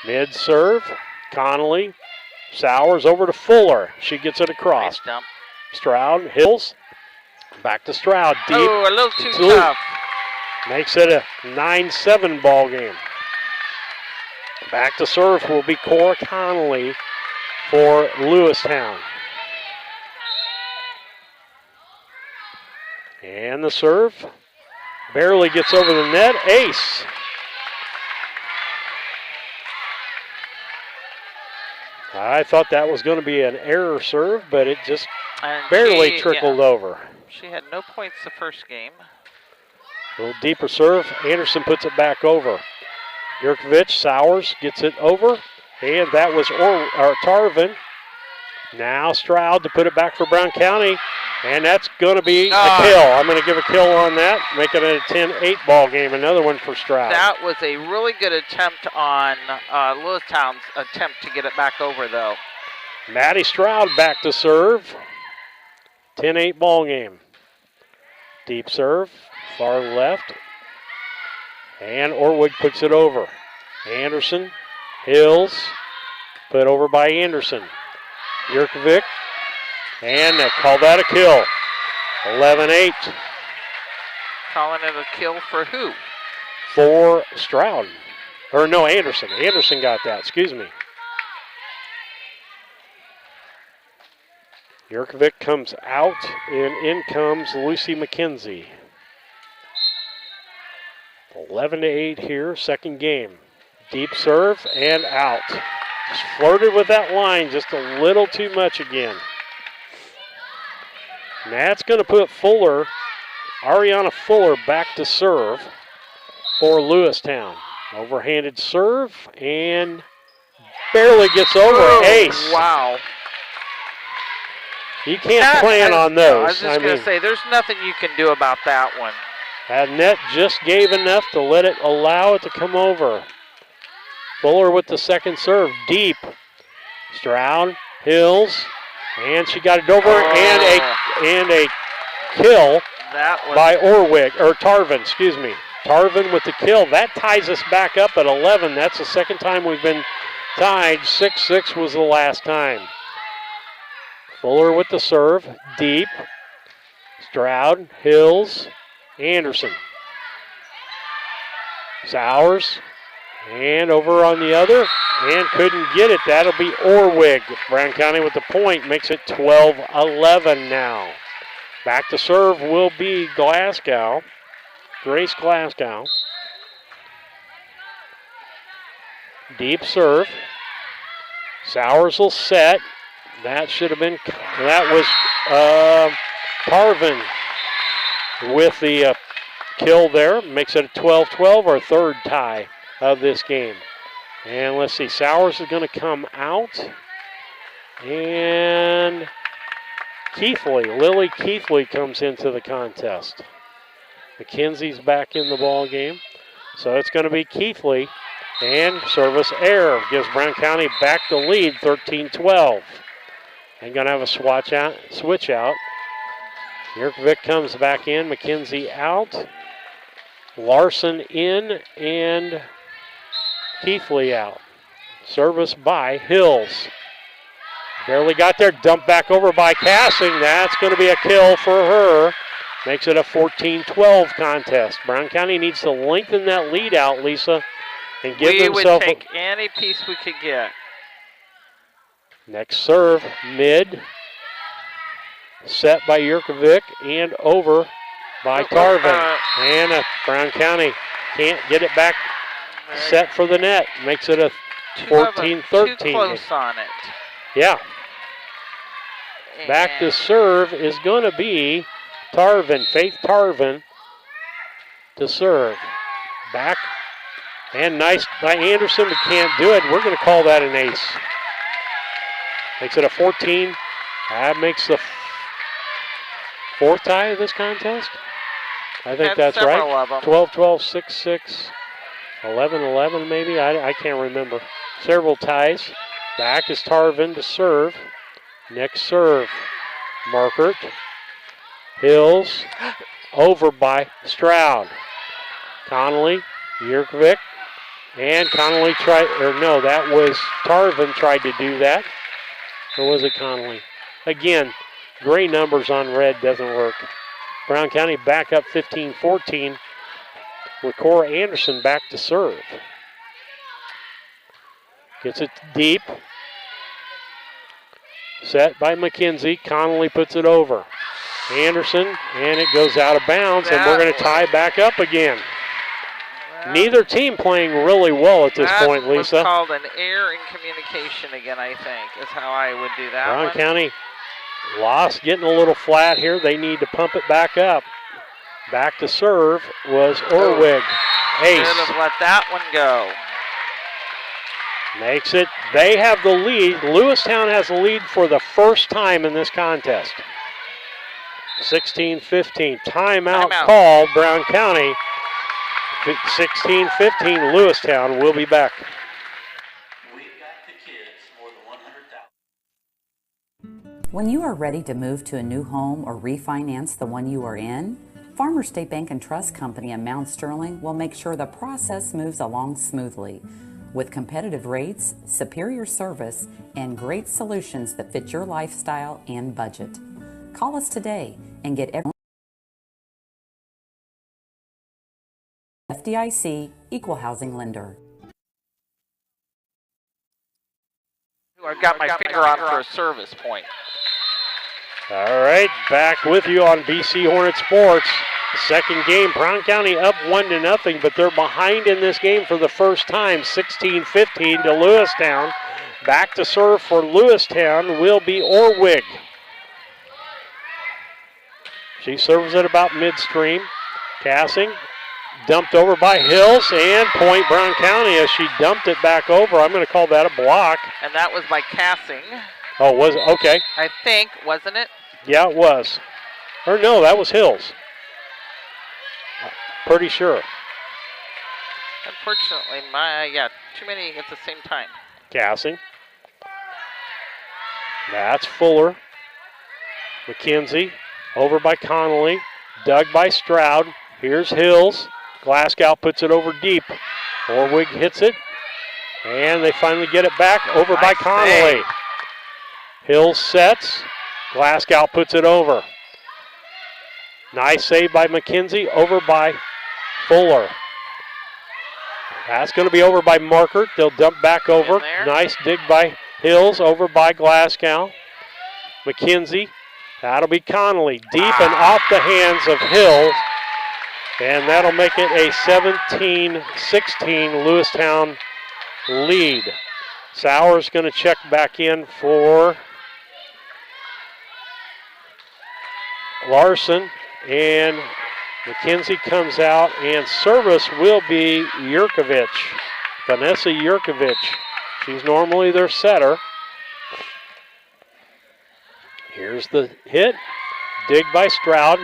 Mid serve. Connolly. Sowers over to Fuller. She gets it across. Nice dump. Stroud, Hills. Back to Stroud. Deep. Oh, a little too tough. Makes it a 9-7 ball game. Back to serve will be Cora Connolly for Lewistown. And the serve Barely gets over the net. Ace. I thought that was going to be an error serve, but it just barely trickled over. She had no points the first game. A little deeper serve. Anderson puts it back over. Yurkovich, Sowers gets it over. And that was Tarvin. Now Stroud to put it back for Brown County. And that's going to be a kill. I'm going to give a kill on that, make it a 10-8 ball game. Another one for Stroud. That was a really good attempt on Lewistown's attempt to get it back over, though. Maddie Stroud back to serve. 10-8 ball game. Deep serve, far left. And Orwig puts it over. Anderson, Hills, put over by Anderson. Yurkovic. And they call that a kill. 11-8. Calling it a kill for who? For Stroud. Or no, Anderson. Anderson got that, excuse me. Yurkovic comes out, and in comes Lucy McKenzie. 11-8 here, second game. Deep serve and out. Just flirted with that line just a little too much again. And that's going to put Fuller, Ariana Fuller, back to serve for Lewistown. Overhanded serve and barely gets over. Ace. Wow. You can't plan on those. I was just going to say, there's nothing you can do about that one. That net just gave enough to let it allow it to come over. Fuller with the second serve, deep. Stroud, Hills, and she got it over, and a kill by Orwig, or Tarvin, excuse me. Tarvin with the kill. That ties us back up at 11. That's the second time we've been tied. 6-6 was the last time. Fuller with the serve, deep. Stroud, Hills, Anderson. Sowers, and over on the other, and couldn't get it. That'll be Orwig. Brown County with the point, makes it 12-11 now. Back to serve will be Glasgow, Grace Glasgow. Deep serve. Sowers will set. That should have been, that was Tarvin with the kill there. Makes it a 12-12, our third tie of this game. And let's see, Sowers is going to come out. And Lily Keithley comes into the contest. McKenzie's back in the ball game. So it's going to be Keithley. And service error gives Brown County back the lead, 13-12. And going to have a switch out. Yurkovic comes back in, McKenzie out. Larson in, and Keithley out. Service by Hills. Barely got there, dumped back over by Cassing. That's going to be a kill for her. Makes it a 14-12 contest. Brown County needs to lengthen that lead out, Lisa, and give themselves. We would take any piece we could get. Next serve, mid. Set by Yurkovic and over by Tarvin. And Brown County can't get it back set for the net. Makes it a 14-13. Too close on it. Yeah. Back to serve is going to be Tarvin, Faith Tarvin to serve. Back. And nice by Anderson, but can't do it. We're going to call that an ace. Makes it a 14. That makes the fourth tie of this contest. I think that's right. 12-12, 6-6, 11-11 maybe. I can't remember. Several ties. Back is Tarvin to serve. Next serve, Markert. Hills over by Stroud. Connolly, Yurkovic, and Connolly that was Tarvin tried to do that. Or was it Connolly? Again, gray numbers on red doesn't work. Brown County back up 15-14 with Cora Anderson back to serve. Gets it deep. Set by McKenzie. Connolly puts it over. Anderson, and it goes out of bounds, and we're going to tie back up again. Neither team playing really well at this point, Lisa. That was called an error in communication again, I think, is how I would do that Brown one. County lost, getting a little flat here. They need to pump it back up. Back to serve was Orwig. Ace. Should have let that one go. Makes it, they have the lead. Lewistown has the lead for the first time in this contest. 16-15, timeout call, Brown County. 16-15, Lewistown. We'll be back. When you are ready to move to a new home or refinance the one you are in, Farmers State Bank and Trust Company in Mount Sterling will make sure the process moves along smoothly. With competitive rates, superior service, and great solutions that fit your lifestyle and budget. Call us today and get every FDIC Equal Housing Lender. I've got my finger on for a service point. All right, back with you on BC Hornet Sports. Second game, Brown County up 1-0, but they're behind in this game for the first time, 16-15 to Lewistown. Back to serve for Lewistown will be Orwig. She serves it about midstream. Cassing, dumped over by Hills, and point Brown County as she dumped it back over. I'm going to call that a block. And that was by Cassing. Oh, was it? Okay. I think, wasn't it? Yeah, it was. Or no, that was Hills. Pretty sure. Unfortunately, too many at the same time. Cassing. That's Fuller. McKenzie over by Connolly. Dug by Stroud. Here's Hills. Glasgow puts it over deep. Orwig hits it. And they finally get it back over by Connolly. Hills sets. Glasgow puts it over. Nice save by McKenzie. Over by Fuller. That's going to be over by Markert. They'll dump back over. Nice dig by Hills. Over by Glasgow. McKenzie. That'll be Connolly. Deep and off the hands of Hills. And that'll make it a 17-16 Lewistown lead. Sauer's going to check back in for Larson. And McKenzie comes out, and service will be Yurkovich. Vanessa Yurkovich. She's normally their setter. Here's the hit. Dig by Stroud.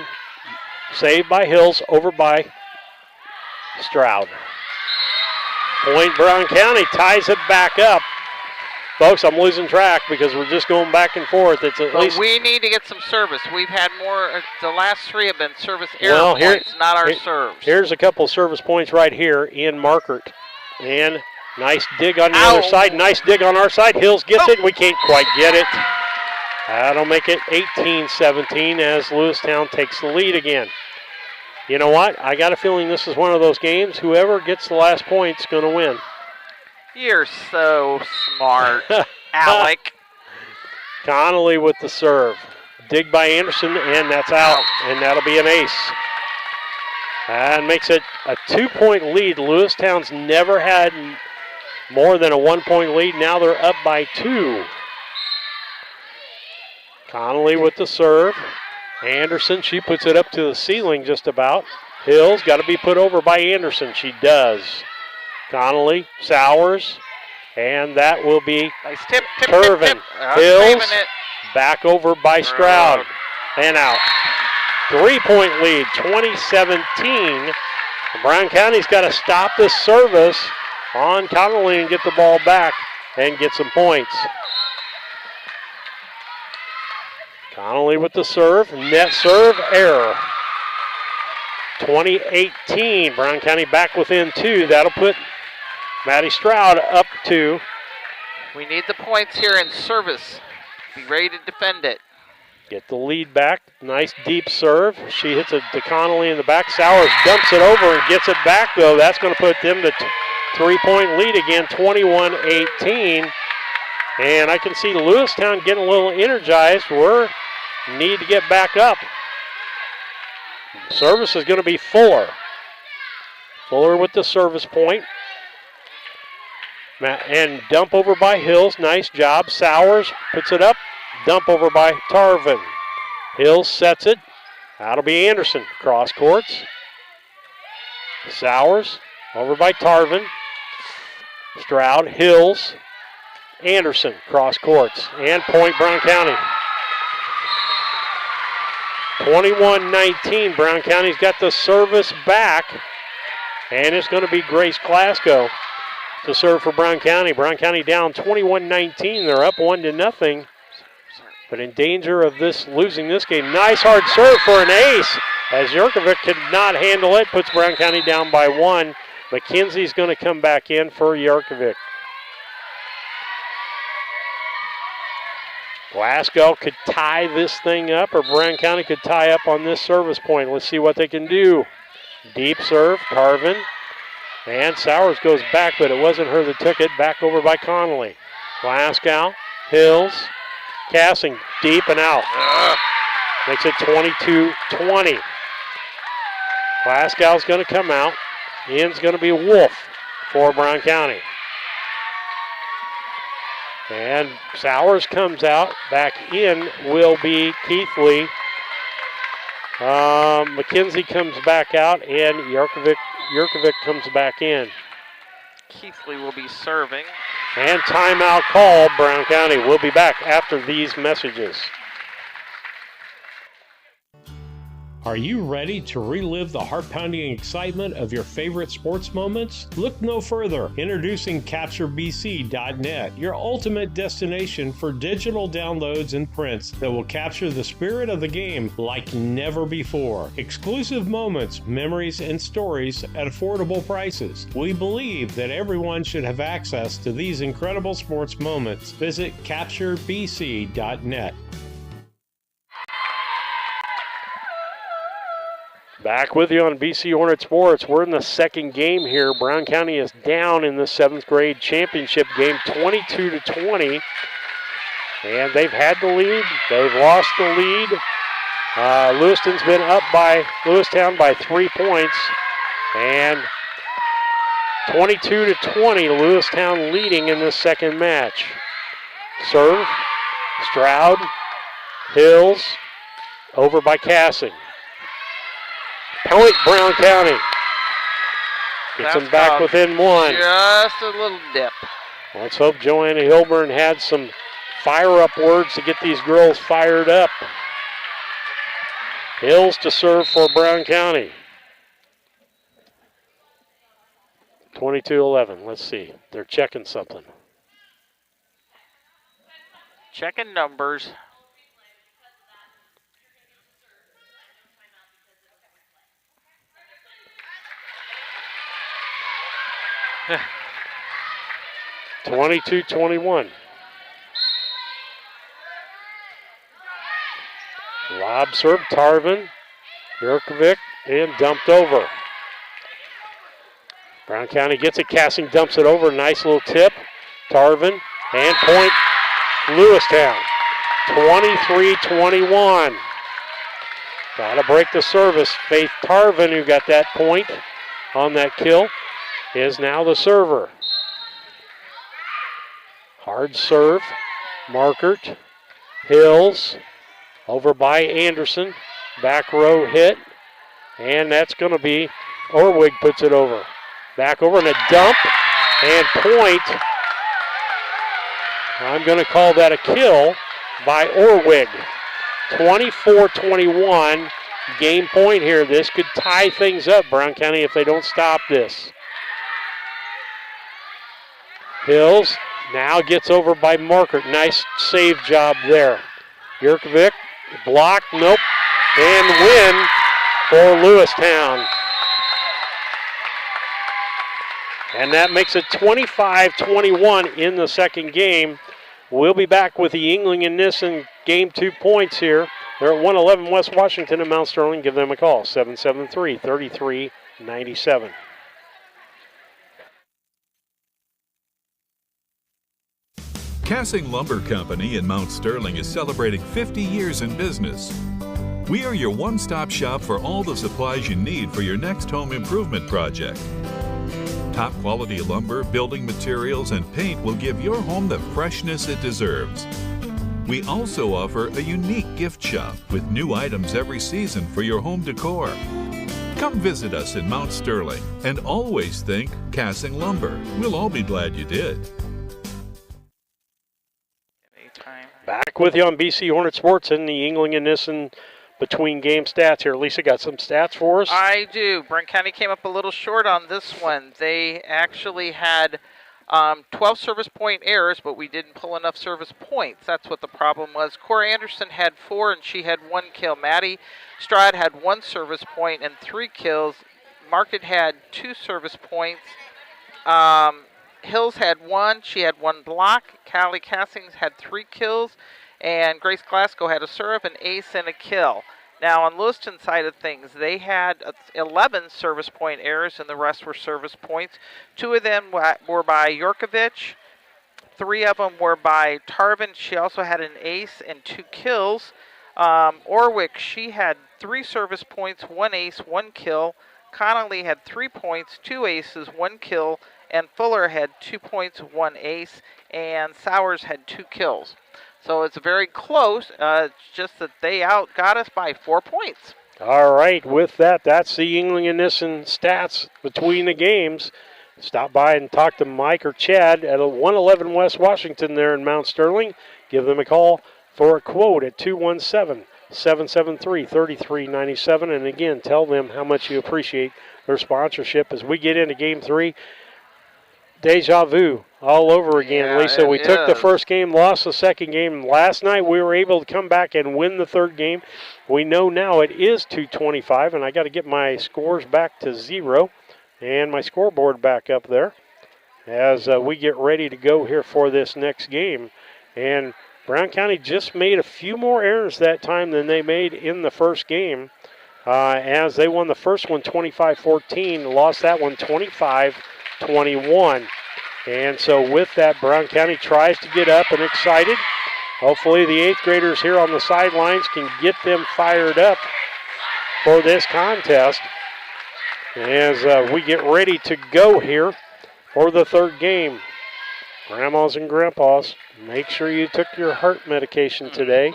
Saved by Hills, over by Stroud. Point Brown County ties it back up. Folks, I'm losing track because we're just going back and forth. It's at least. We need to get some service. We've had more. The last three have been service error points, not our serves. Here's a couple service points right here in Markert. And nice dig on the other side. Nice dig on our side. Hills gets it. We can't quite get it. That'll make it 18-17 as Lewistown takes the lead again. You know what? I got a feeling this is one of those games. Whoever gets the last point's going to win. You're so smart, Alec. Connolly with the serve. Dig by Anderson, and that's out. And that'll be an ace. And makes it a 2-point lead. Lewistown's never had more than a 1-point lead. Now they're up by 2. Connolly with the serve. Anderson, she puts it up to the ceiling just about. Hills got to be put over by Anderson. She does. Connolly, Sowers, and that will be nice tip, Turvin. Hills, back over by Stroud, and out. 3-point lead, 20-17. Brown County's got to stop this service on Connolly and get the ball back and get some points. Connolly with the serve, net serve, error. 20-18, Brown County back within 2. That'll put Maddie Stroud up 2. We need the points here in service. Be ready to defend it. Get the lead back. Nice deep serve. She hits it to Connolly in the back. Sowers dumps it over and gets it back, though. That's going to put them to 3-point lead again, 21-18. And I can see Lewistown getting a little energized. We need to get back up. Service is going to be Fuller. Fuller with the service point. And dump over by Hills. Nice job. Sowers puts it up. Dump over by Tarvin. Hills sets it. That'll be Anderson. Cross courts. Sowers over by Tarvin. Stroud, Hills, Anderson, cross courts, and point Brown County. 21-19, Brown County's got the service back, and it's going to be Grace Glasgow to serve for Brown County. Brown County down 21-19. They're up 1-0, but in danger of losing this game. Nice hard serve for an ace, as Yurkovic could not handle it, puts Brown County down by 1. McKenzie's going to come back in for Yurkovic. Glasgow could tie this thing up, or Brown County could tie up on this service point. Let's see what they can do. Deep serve, Tarvin. And Sowers goes back, but it wasn't her that took it. Back over by Connolly. Glasgow, Hills, Cassing, deep and out. Makes it 22-20. Glasgow's going to come out. In's going to be Wolf for Brown County. And Sowers comes out. Back in will be Keithley. McKenzie comes back out, and Yurkovic comes back in. Keithley will be serving. And timeout call, Brown County. We'll be back after these messages. Are you ready to relive the heart-pounding excitement of your favorite sports moments? Look no further. Introducing CaptureBC.net, your ultimate destination for digital downloads and prints that will capture the spirit of the game like never before. Exclusive moments, memories, and stories at affordable prices. We believe that everyone should have access to these incredible sports moments. Visit CaptureBC.net. Back with you on BC Hornet Sports. We're in the second game here. Brown County is down in the 7th grade championship game, 22-20. And they've had the lead. They've lost the lead. Lewistown's been up by Lewistown by 3 points. And 22-20, Lewistown leading in this second match. Serve, Stroud, Hills, over by Cassing. Point Brown County. Gets them back within 1. Just a little dip. Let's hope Joanna Hilburn had some fire-up words to get these girls fired up. Hills to serve for Brown County. 22-11. Let's see. They're checking something. Checking numbers. Yeah. 22-21. Lob serve, Tarvin, Yurkovic, and dumped over. Brown County gets it, Cassing dumps it over, nice little tip. Tarvin, and point, Lewistown. 23-21. Got to break the service. Faith Tarvin, who got that point on that kill, is now the server. Hard serve, Markert, Hills, over by Anderson, back row hit, and that's going to be, Orwig puts it over. Back over and a dump, and point. I'm going to call that a kill by Orwig. 24-21, game point here. This could tie things up, Brown County, if they don't stop this. Hills now gets over by Markert. Nice save job there. Yurkovic, block, nope, and win for Lewistown. And that makes it 25-21 in the second game. We'll be back with the Yingling and Nissen game 2 points here. They're at 111 West Washington and Mount Sterling. Give them a call, 773-3397. Cassing Lumber Company in Mount Sterling is celebrating 50 years in business. We are your one-stop shop for all the supplies you need for your next home improvement project. Top quality lumber, building materials, and paint will give your home the freshness it deserves. We also offer a unique gift shop with new items every season for your home decor. Come visit us in Mount Sterling and always think Cassing Lumber. We'll all be glad you did. Back with you on BC Hornet Sports in the Yingling and Nissen between game stats here. Lisa got some stats for us. I do. Brent County came up a little short on this one. They actually had 12 service point errors, but we didn't pull enough service points. That's what the problem was. Cora Anderson had 4, and she had 1 kill. Maddie Strad had 1 service point and 3 kills. Market had 2 service points. Hills had 1. She had 1 block. Callie Cassings had 3 kills. And Grace Glasgow had a serve, an ace, and a kill. Now, on Lewistown side of things, they had 11 service point errors, and the rest were service points. 2 of them were by Yorkovich. 3 of them were by Tarvin. She also had an ace and 2 kills. Orwick, she had 3 service points, 1 ace, 1 kill. Connolly had 3 points, 2 aces, 1 kill. And Fuller had 2 points, 1 ace. And Sowers had 2 kills. So it's very close. It's just that they outgot us by 4 points. All right, with that, that's the Yingling and Nissen stats between the games. Stop by and talk to Mike or Chad at 111 West Washington there in Mount Sterling. Give them a call for a quote at 217-773-3397. And again, tell them how much you appreciate their sponsorship as we get into Game 3. Deja vu all over again, yeah, Lisa. We took the first game, lost the second game. Last night we were able to come back and win the third game. We know now it is 225, and I got to get my scores back to 0 and my scoreboard back up there as we get ready to go here for this next game. And Brown County just made a few more errors that time than they made in the first game as they won the first one 25-14, lost that one 25-21. And so with that, Brown County tries to get up and excited. Hopefully the 8th graders here on the sidelines can get them fired up for this contest as we get ready to go here for the third game. Grandmas and grandpas, make sure you took your heart medication today.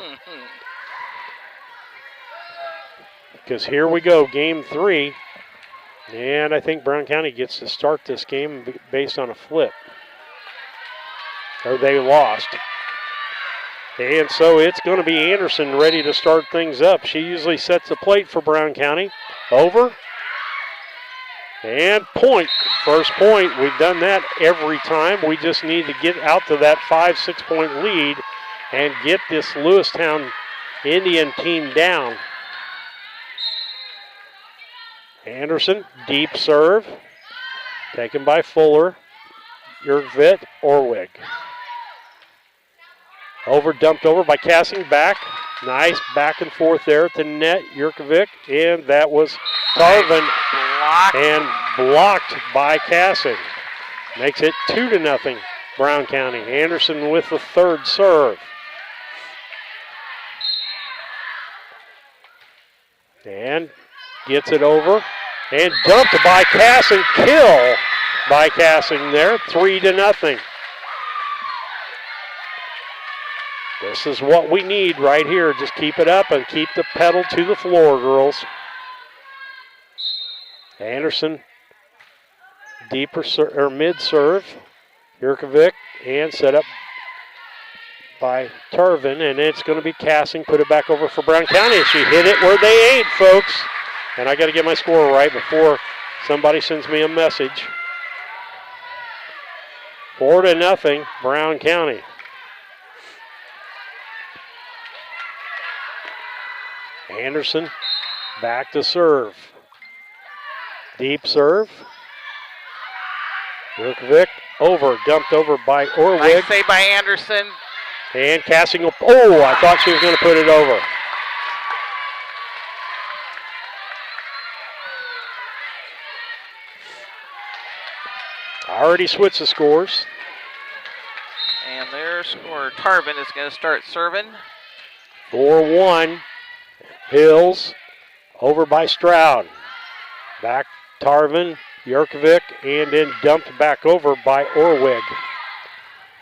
Because here we go, Game 3. And I think Brown County gets to start this game based on a flip. Or they lost. And so it's going to be Anderson ready to start things up. She usually sets the plate for Brown County. Over. And point. First point. We've done that every time. We just need to get out to that 5-6 point lead and get this Lewistown Indian team down. Anderson, deep serve, taken by Fuller, Yergvit, Orwig. Dumped over by Cassing, back. Nice back and forth there at the net, Yerkovic, and that was Tarvin, and blocked by Cassing. Makes it 2-0, Brown County. Anderson with the third serve. And gets it over and dumped by Cassing. Kill by Cassing there, 3-0. This is what we need right here. Just keep it up and keep the pedal to the floor, girls. Anderson, deeper or mid serve. Yerkovic, and set up by Tarvin, and it's going to be Cassing. Put it back over for Brown County. She hit it where they ain't, folks. And I got to get my score right before somebody sends me a message. 4-0, Brown County. Anderson back to serve. Deep serve. Yerkovic over, dumped over by Orwig. Nice save by Anderson. And Cassing. Oh, I thought she was going to put it over. Already switched the scores. And their score, Tarvin is going to start serving. 4-1. Hills over by Stroud. Back Tarvin, Yurkovic, and then dumped back over by Orwig.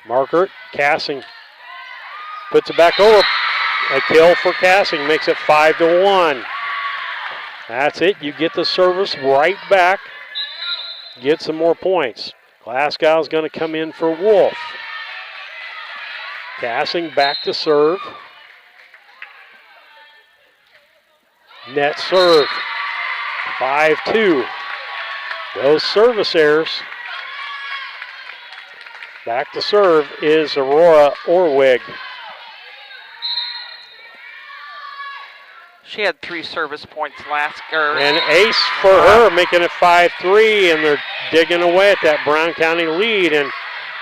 Markert, Cassing puts it back over. A kill for Cassing makes it 5-1. That's it. You get the service right back. Get some more points. Glasgow's going to come in for Wolf. Cassing back to serve. Net serve. 5-2. Those service errors. Back to serve is Aurora Orwig. She had 3 service points last year. An ace for her, making it 5-3, and they're digging away at that Brown County lead. And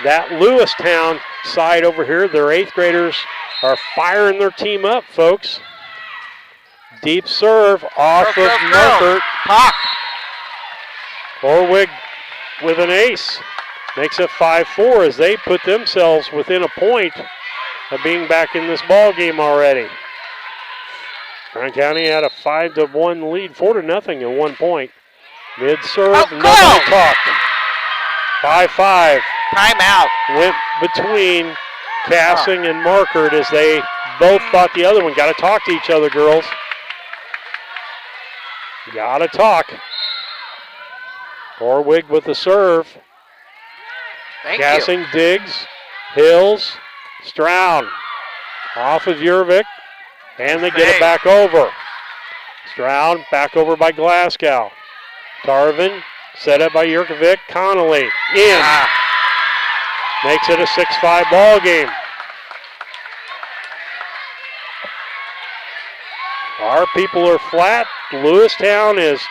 that Lewistown side over here, their 8th graders are firing their team up, folks. Deep serve off of Markert. Orwig with an ace. Makes it 5-4 as they put themselves within a point of being back in this ball game already. Brown County had a 5-1 lead, 4-0 at 1 point. Mid serve, nobody talked. 5-5. Timeout. Went between Cassing and Markert as they both thought the other one. Got to talk to each other, girls. Got to talk. Orwig with the serve. Cassing digs. Hills. Stroud. Off of Jurvik. And they get it back over. Stroud back over by Glasgow. Tarvin set up by Yurkovic. Connolly in. Makes it a 6-5 ball game. Our people are flat. Lewistown is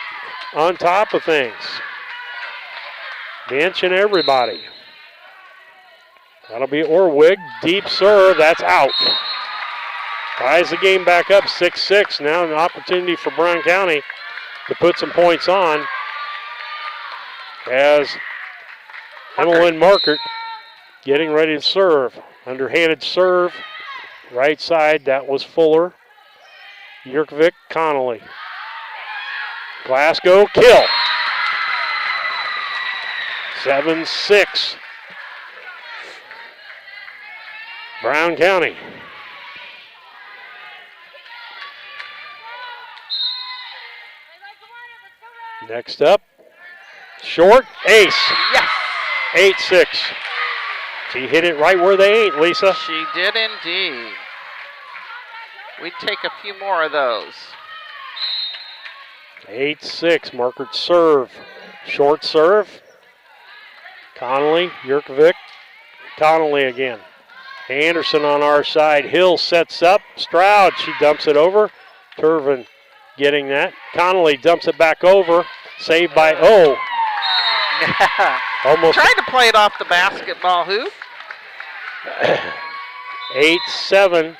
on top of things. Benching everybody. That'll be Orwig. Deep serve. That's out. Ties the game back up 6-6. Now an opportunity for Brown County to put some points on as Emmeline Markert getting ready to serve. Underhanded serve. Right side, that was Fuller. Yurkovic, Connolly. Glasgow, kill. 7-6. Brown County. Next up, short, ace. Yes. 8-6. She hit it right where they ain't, Lisa. She did indeed. We'd take a few more of those. 8-6, Markert serve. Short serve. Connolly, Yurkovic, Connolly again. Anderson on our side. Hill sets up. Stroud, she dumps it over. Turvin getting that. Connolly dumps it back over. Saved by almost Trying to play it off the basketball hoop. 8-7.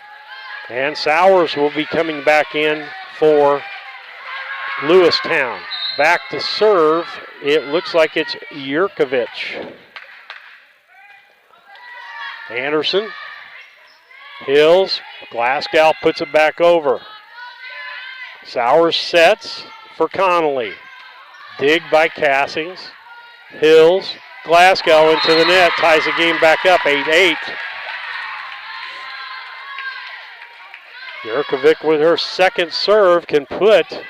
And Sowers will be coming back in for Lewistown. Back to serve. It looks like it's Yurkovic. Anderson. Hills. Glasgow puts it back over. Sowers sets for Connolly. Dig by Cassings. Hills. Glasgow into the net. Ties the game back up 8-8. Yurkovic with her second serve can put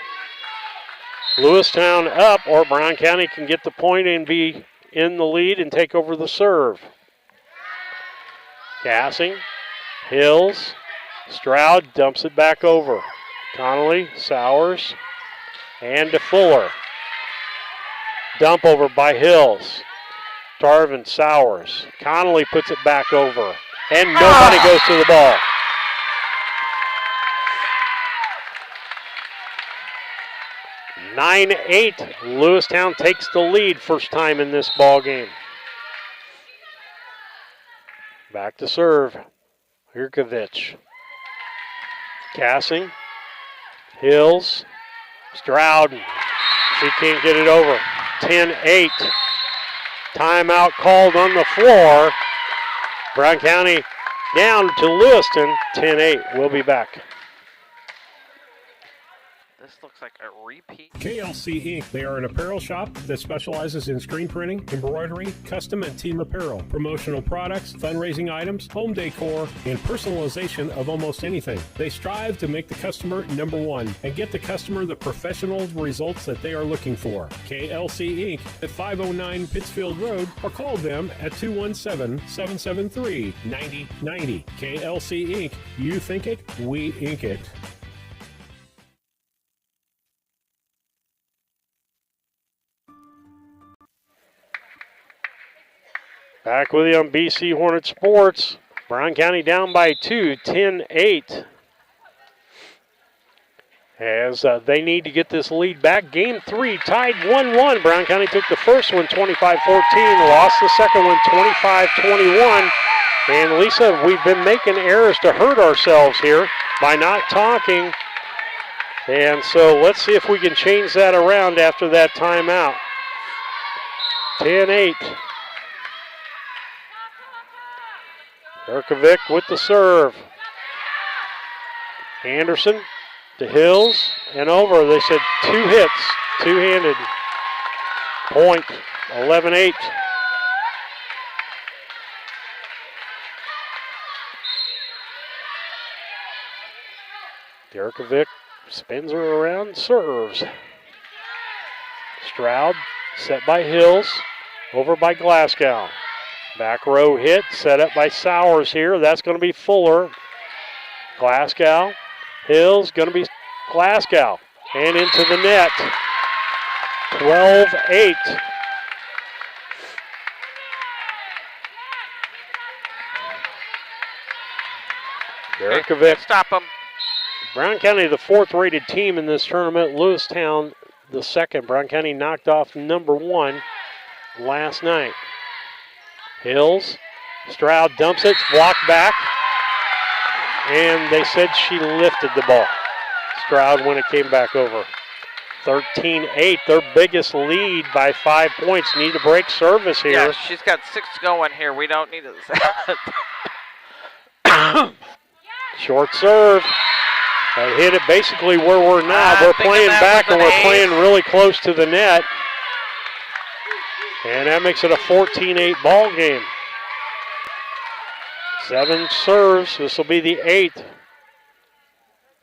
Lewistown up, or Brown County can get the point and be in the lead and take over the serve. Cassing, Hills, Stroud dumps it back over. Connolly, Sowers, and to Fuller. Dump over by Hills. Tarvin, Sowers. Connolly puts it back over. And nobody goes to the ball. (9-8). Lewistown takes the lead first time in this ball game. Back to serve. Yurkovic. Cassing. Hills. Stroud. She can't get it over. 10-8. Timeout called on the floor. Brown County down to Lewiston. 10-8. We'll be back. looks like a repeat. KLC Inc. They are an apparel shop that specializes in screen printing, embroidery, custom and team apparel, promotional products, fundraising items, home decor, and personalization of almost anything. They strive to make the customer number one and get the customer the professional results that they are looking for. KLC Inc. at 509 Pittsfield Road, or call them at 217-773-9090. KLC Inc. You think it, we ink it. Back with you on BC Hornet Sports. Brown County down by 2, 10-8. As they need to get this lead back. Game 3 tied 1-1. Brown County took the first one 25-14, lost the second one 25-21. And Lisa, we've been making errors to hurt ourselves here by not talking. And so let's see if we can change that around after that timeout. 10-8. Erkovic with the serve. Anderson to Hills and over. They said 2 hits, two-handed. Point, 11-8. Erkovic spins her around, serves. Stroud set by Hills, over by Glasgow. Back row hit, set up by Sowers here. That's going to be Fuller. Glasgow. Hills, going to be Glasgow. And into the net. 12-8. Erkovic. Stop him. Brown County, the 4th-rated team in this tournament. Lewistown, the 2nd. Brown County knocked off number 1 last night. Hills, Stroud dumps it, blocked back, and they said she lifted the ball. Stroud when it came back over. 13-8, their biggest lead by 5 points. Need to break service here. Yeah, she's got 6 going here. We don't need it. Short serve. They hit it basically where we're now. We're playing back and we're playing really close to the net. And that makes it a 14-8 ball game. 7 serves. This will be the 8th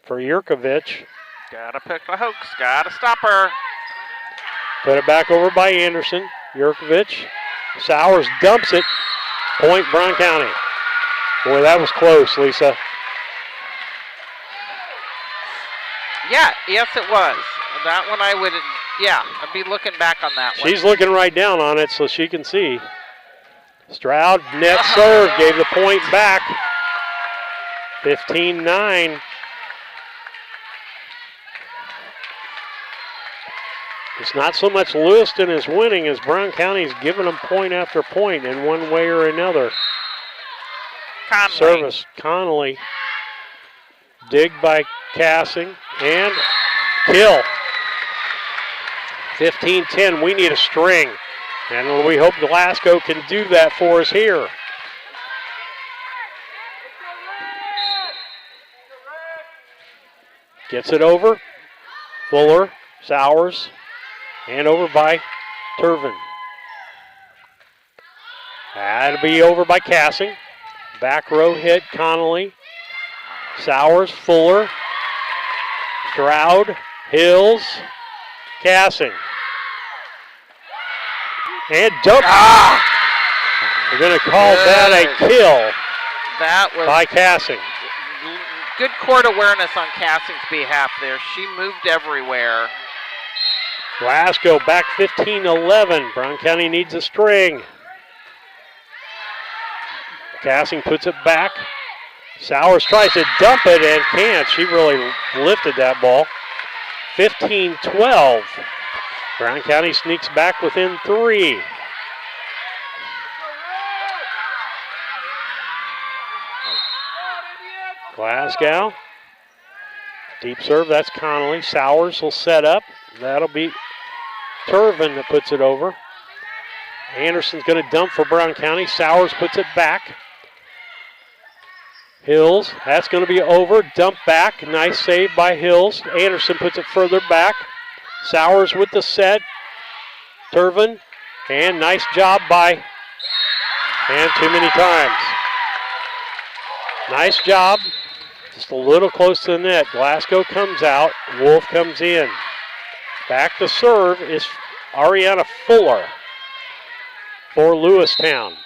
for Yurkovich. Gotta pick the hooks. Gotta stop her. Put it back over by Anderson. Yurkovich. Sowers dumps it. Point Brown County. Boy, that was close, Lisa. Yeah, yes it was. That one I would, yeah, I'd be looking back on that one. She's looking right down on it so she can see. Stroud, net serve, gave the point back. 15-9. It's not so much Lewiston is winning as Brown County's giving them point after point in one way or another. Conley. Service, Connolly. Dig by Cassing and kill. 15-10, we need a string. And we hope Glasgow can do that for us here. Gets it over. Fuller, Sowers, and over by Turvin. That'll be over by Cassing. Back row hit, Connolly. Sowers, Fuller, Stroud, Hills, Cassing. And dump. We're going to call that a kill That was by Cassing. good court awareness on Cassing's behalf there. She moved everywhere. Glasgow back 15-11. Brown County needs a string. Cassing puts it back. Sowers tries to dump it and can't. She really lifted that ball. 15-12. Brown County sneaks back within 3. Glasgow. Deep serve, that's Connolly. Sowers will set up. That'll be Turvin that puts it over. Anderson's going to dump for Brown County. Sowers puts it back. Hills, that's going to be over. Dump back. Nice save by Hills. Anderson puts it further back. Sowers with the set. Turvin. And nice job by. And too many times. Nice job. Just a little close to the net. Glasgow comes out. Wolf comes in. Back to serve is Ariana Fuller for Lewistown.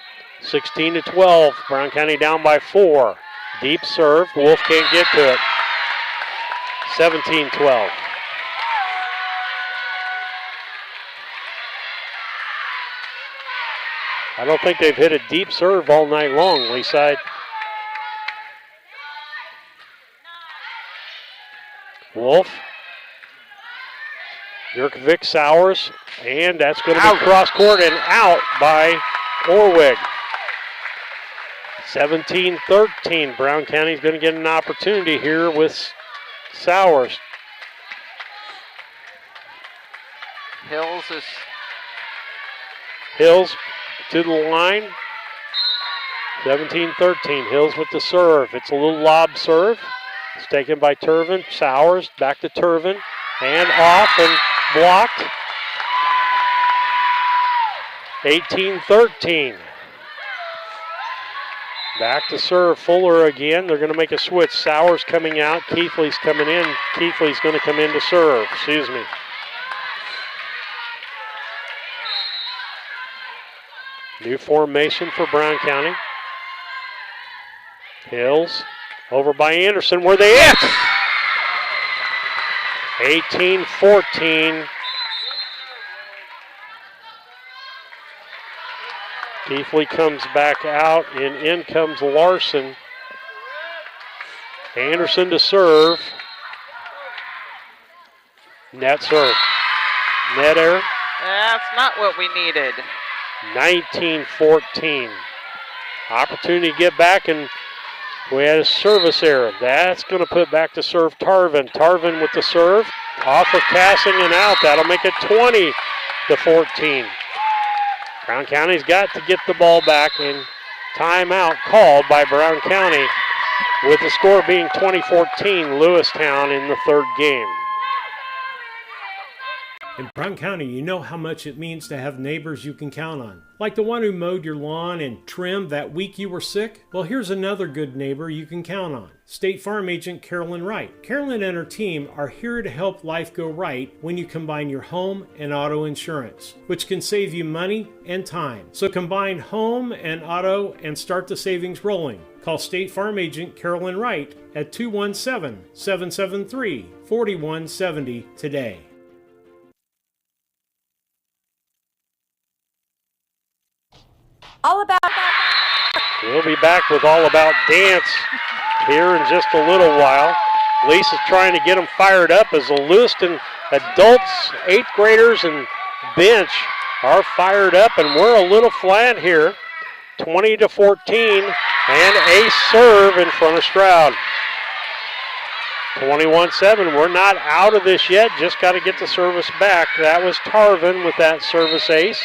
16-12. Brown County down by 4. Deep serve. Wolf can't get to it. 17-12. I don't think they've hit a deep serve all night long, Leaside. Wolf. Jurkovic Sowers. And that's going to be cross court and out by Orwig. 17-13. Brown County's going to get an opportunity here with Sowers. Hills to the line. 17-13. Hills with the serve. It's a little lob serve. It's taken by Turvin. Sowers back to Turvin. And off and blocked. 18-13. Back to serve. Fuller again. They're going to make a switch. Sowers coming out. Keithley's coming in. Keithley's going to come in to serve. Excuse me. New formation for Brown County. Hills over by Anderson. Where they at? 18-14. Keithley comes back out, and in comes Larson. Anderson to serve. Net serve. Net error. That's not what we needed. 19-14. Opportunity to get back, and we had a service error. That's going to put back to serve Tarvin. Tarvin with the serve. Off of Cassing and out. That'll make it 20-14. Brown County's got to get the ball back, and timeout called by Brown County, with the score being 20-14, Lewistown in the third game. In Brown County, you know how much it means to have neighbors you can count on. Like the one who mowed your lawn and trimmed that week you were sick? Well, here's another good neighbor you can count on. State Farm Agent Carolyn Wright. Carolyn and her team are here to help life go right when you combine your home and auto insurance, which can save you money and time. So combine home and auto and start the savings rolling. Call State Farm Agent Carolyn Wright at 217-773-4170 today. All About We'll be back with All About Dance here in just a little while. Lisa's trying to get them fired up as the Lewiston adults, 8th graders, and bench are fired up, and we're a little flat here. 20-14, and ace serve in front of Stroud. 21-7. We're not out of this yet, just got to get the service back. That was Tarvin with that service ace.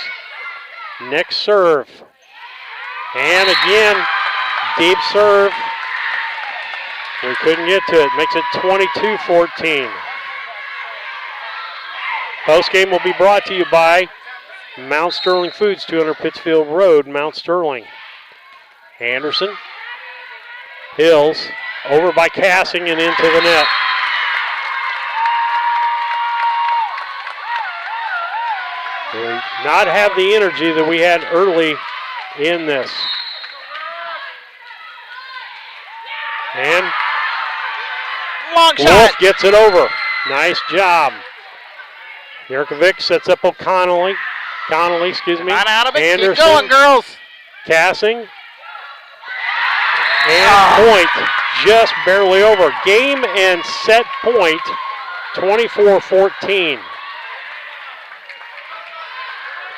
Next serve. And again, deep serve. We couldn't get to it. Makes it 22-14. Postgame will be brought to you by Mount Sterling Foods, 200 Pittsfield Road, Mount Sterling. Anderson. Hills. Over by Cassing and into the net. We not have the energy that we had early in this. And long shot. Wolf gets it over. Nice job. Jurkovic sets up Connolly, excuse me. Not out of it. Anderson. Keep going, girls. Cassing. And point just barely over. Game and set point, 24-14.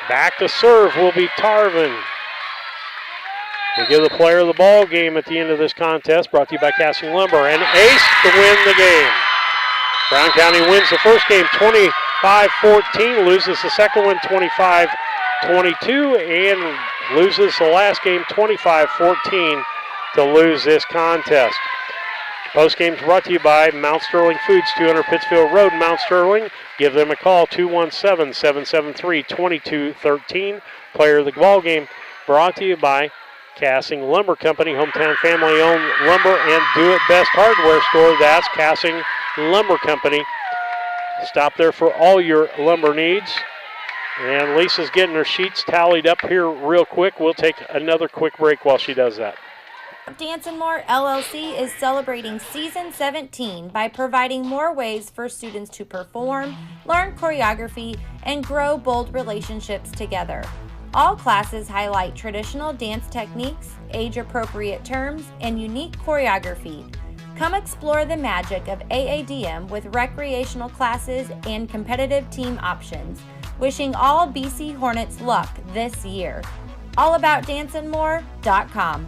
Back to serve will be Tarvin. We give the player of the ball game at the end of this contest, brought to you by Casting Lumber. And ace to win the game. Brown County wins the first game 25-14, loses the second one 25-22, and loses the last game 25-14 to lose this contest. Postgame's brought to you by Mount Sterling Foods, 200 Pittsfield Road, Mount Sterling. Give them a call, 217-773-2213. Player of the ball game brought to you by Cassing Lumber Company, hometown family-owned lumber and do-it-best hardware store. That's Cassing Lumber Company. Stop there for all your lumber needs. And Lisa's getting her sheets tallied up here real quick. We'll take another quick break while she does that. Dance and More LLC is celebrating season 17 by providing more ways for students to perform, learn choreography, and grow bold relationships together. All classes highlight traditional dance techniques, age-appropriate terms, and unique choreography. Come explore the magic of AADM with recreational classes and competitive team options. Wishing all BC Hornets luck this year. AllAboutDanceandMore.com.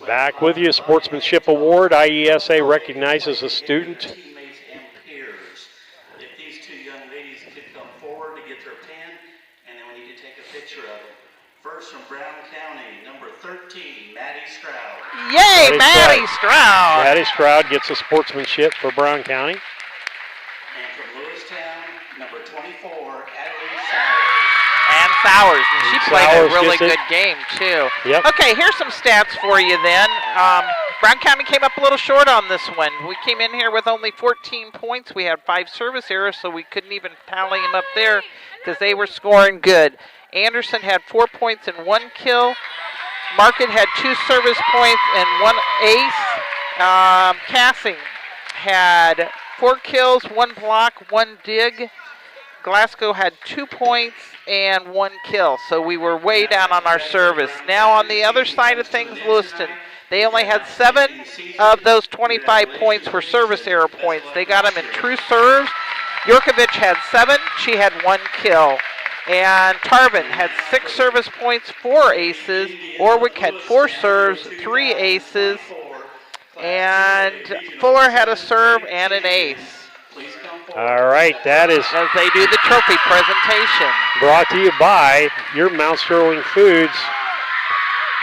Back with you, Sportsmanship Award. IESA recognizes a student. If these two young ladies could come forward to get their pen, and then we need to take a picture of them. First from Brown County, number 13, Maddie Stroud. Yay, Maddie Stroud! Maddie Stroud gets a sportsmanship for Brown County. And from Lewistown, number 24, And Sowers. And she played a really good game, too. Yep. Okay, here's some stats for you then. Brown County came up a little short on this one. We came in here with only 14 points. We had 5 service errors, so we couldn't even tally them up there because they were scoring good. Anderson had 4 points and 1 kill. Market had 2 service points and 1 ace. Cassing had 4 kills, 1 block, 1 dig. Glasgow had 2 points and 1 kill, so we were way down on our service. Now on the other side of things, Lewiston, they only had 7 of those 25 points were service error points. They got them in true serves. Yorkovich had 7, she had 1 kill. And Tarvin had 6 service points, 4 aces. Orwick had 4 serves, 3 aces. And Fuller had a serve and an ace. All right, that is as they do the trophy presentation. Brought to you by your Mount Sterling Foods.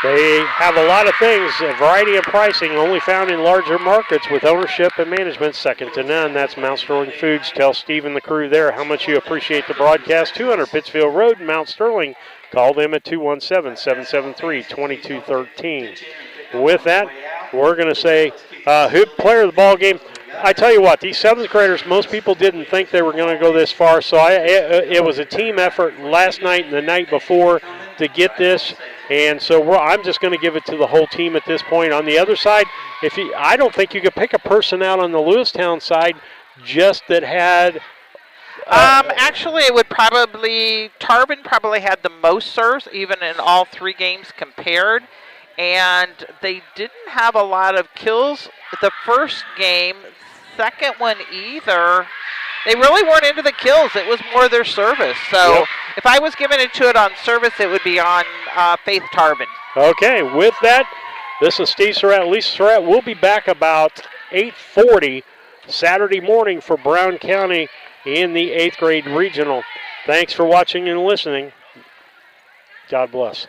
They have a lot of things, a variety of pricing only found in larger markets with ownership and management second to none. That's Mount Sterling Foods. Tell Steve and the crew there how much you appreciate the broadcast. 200 Pittsfield Road, Mount Sterling. Call them at 217-773-2213. With that, we're going to say who player of the ball game. I tell you what, these 7th graders, most people didn't think they were going to go this far, so it was a team effort last night and the night before to get this, and so I'm just going to give it to the whole team at this point. On the other side, I don't think you could pick a person out on the Lewistown side just that had... Actually, it would probably... Tarvin probably had the most serves, even in all 3 games compared, and they didn't have a lot of kills the first game. Second one either. They really weren't into the kills. It was more their service. So if I was giving it to it on service, it would be on Faith Tarvin. Okay, with that, this is Steve Surratt, Lisa Surratt. We'll be back about 8:40 Saturday morning for Brown County in the 8th grade regional. Thanks for watching and listening. God bless.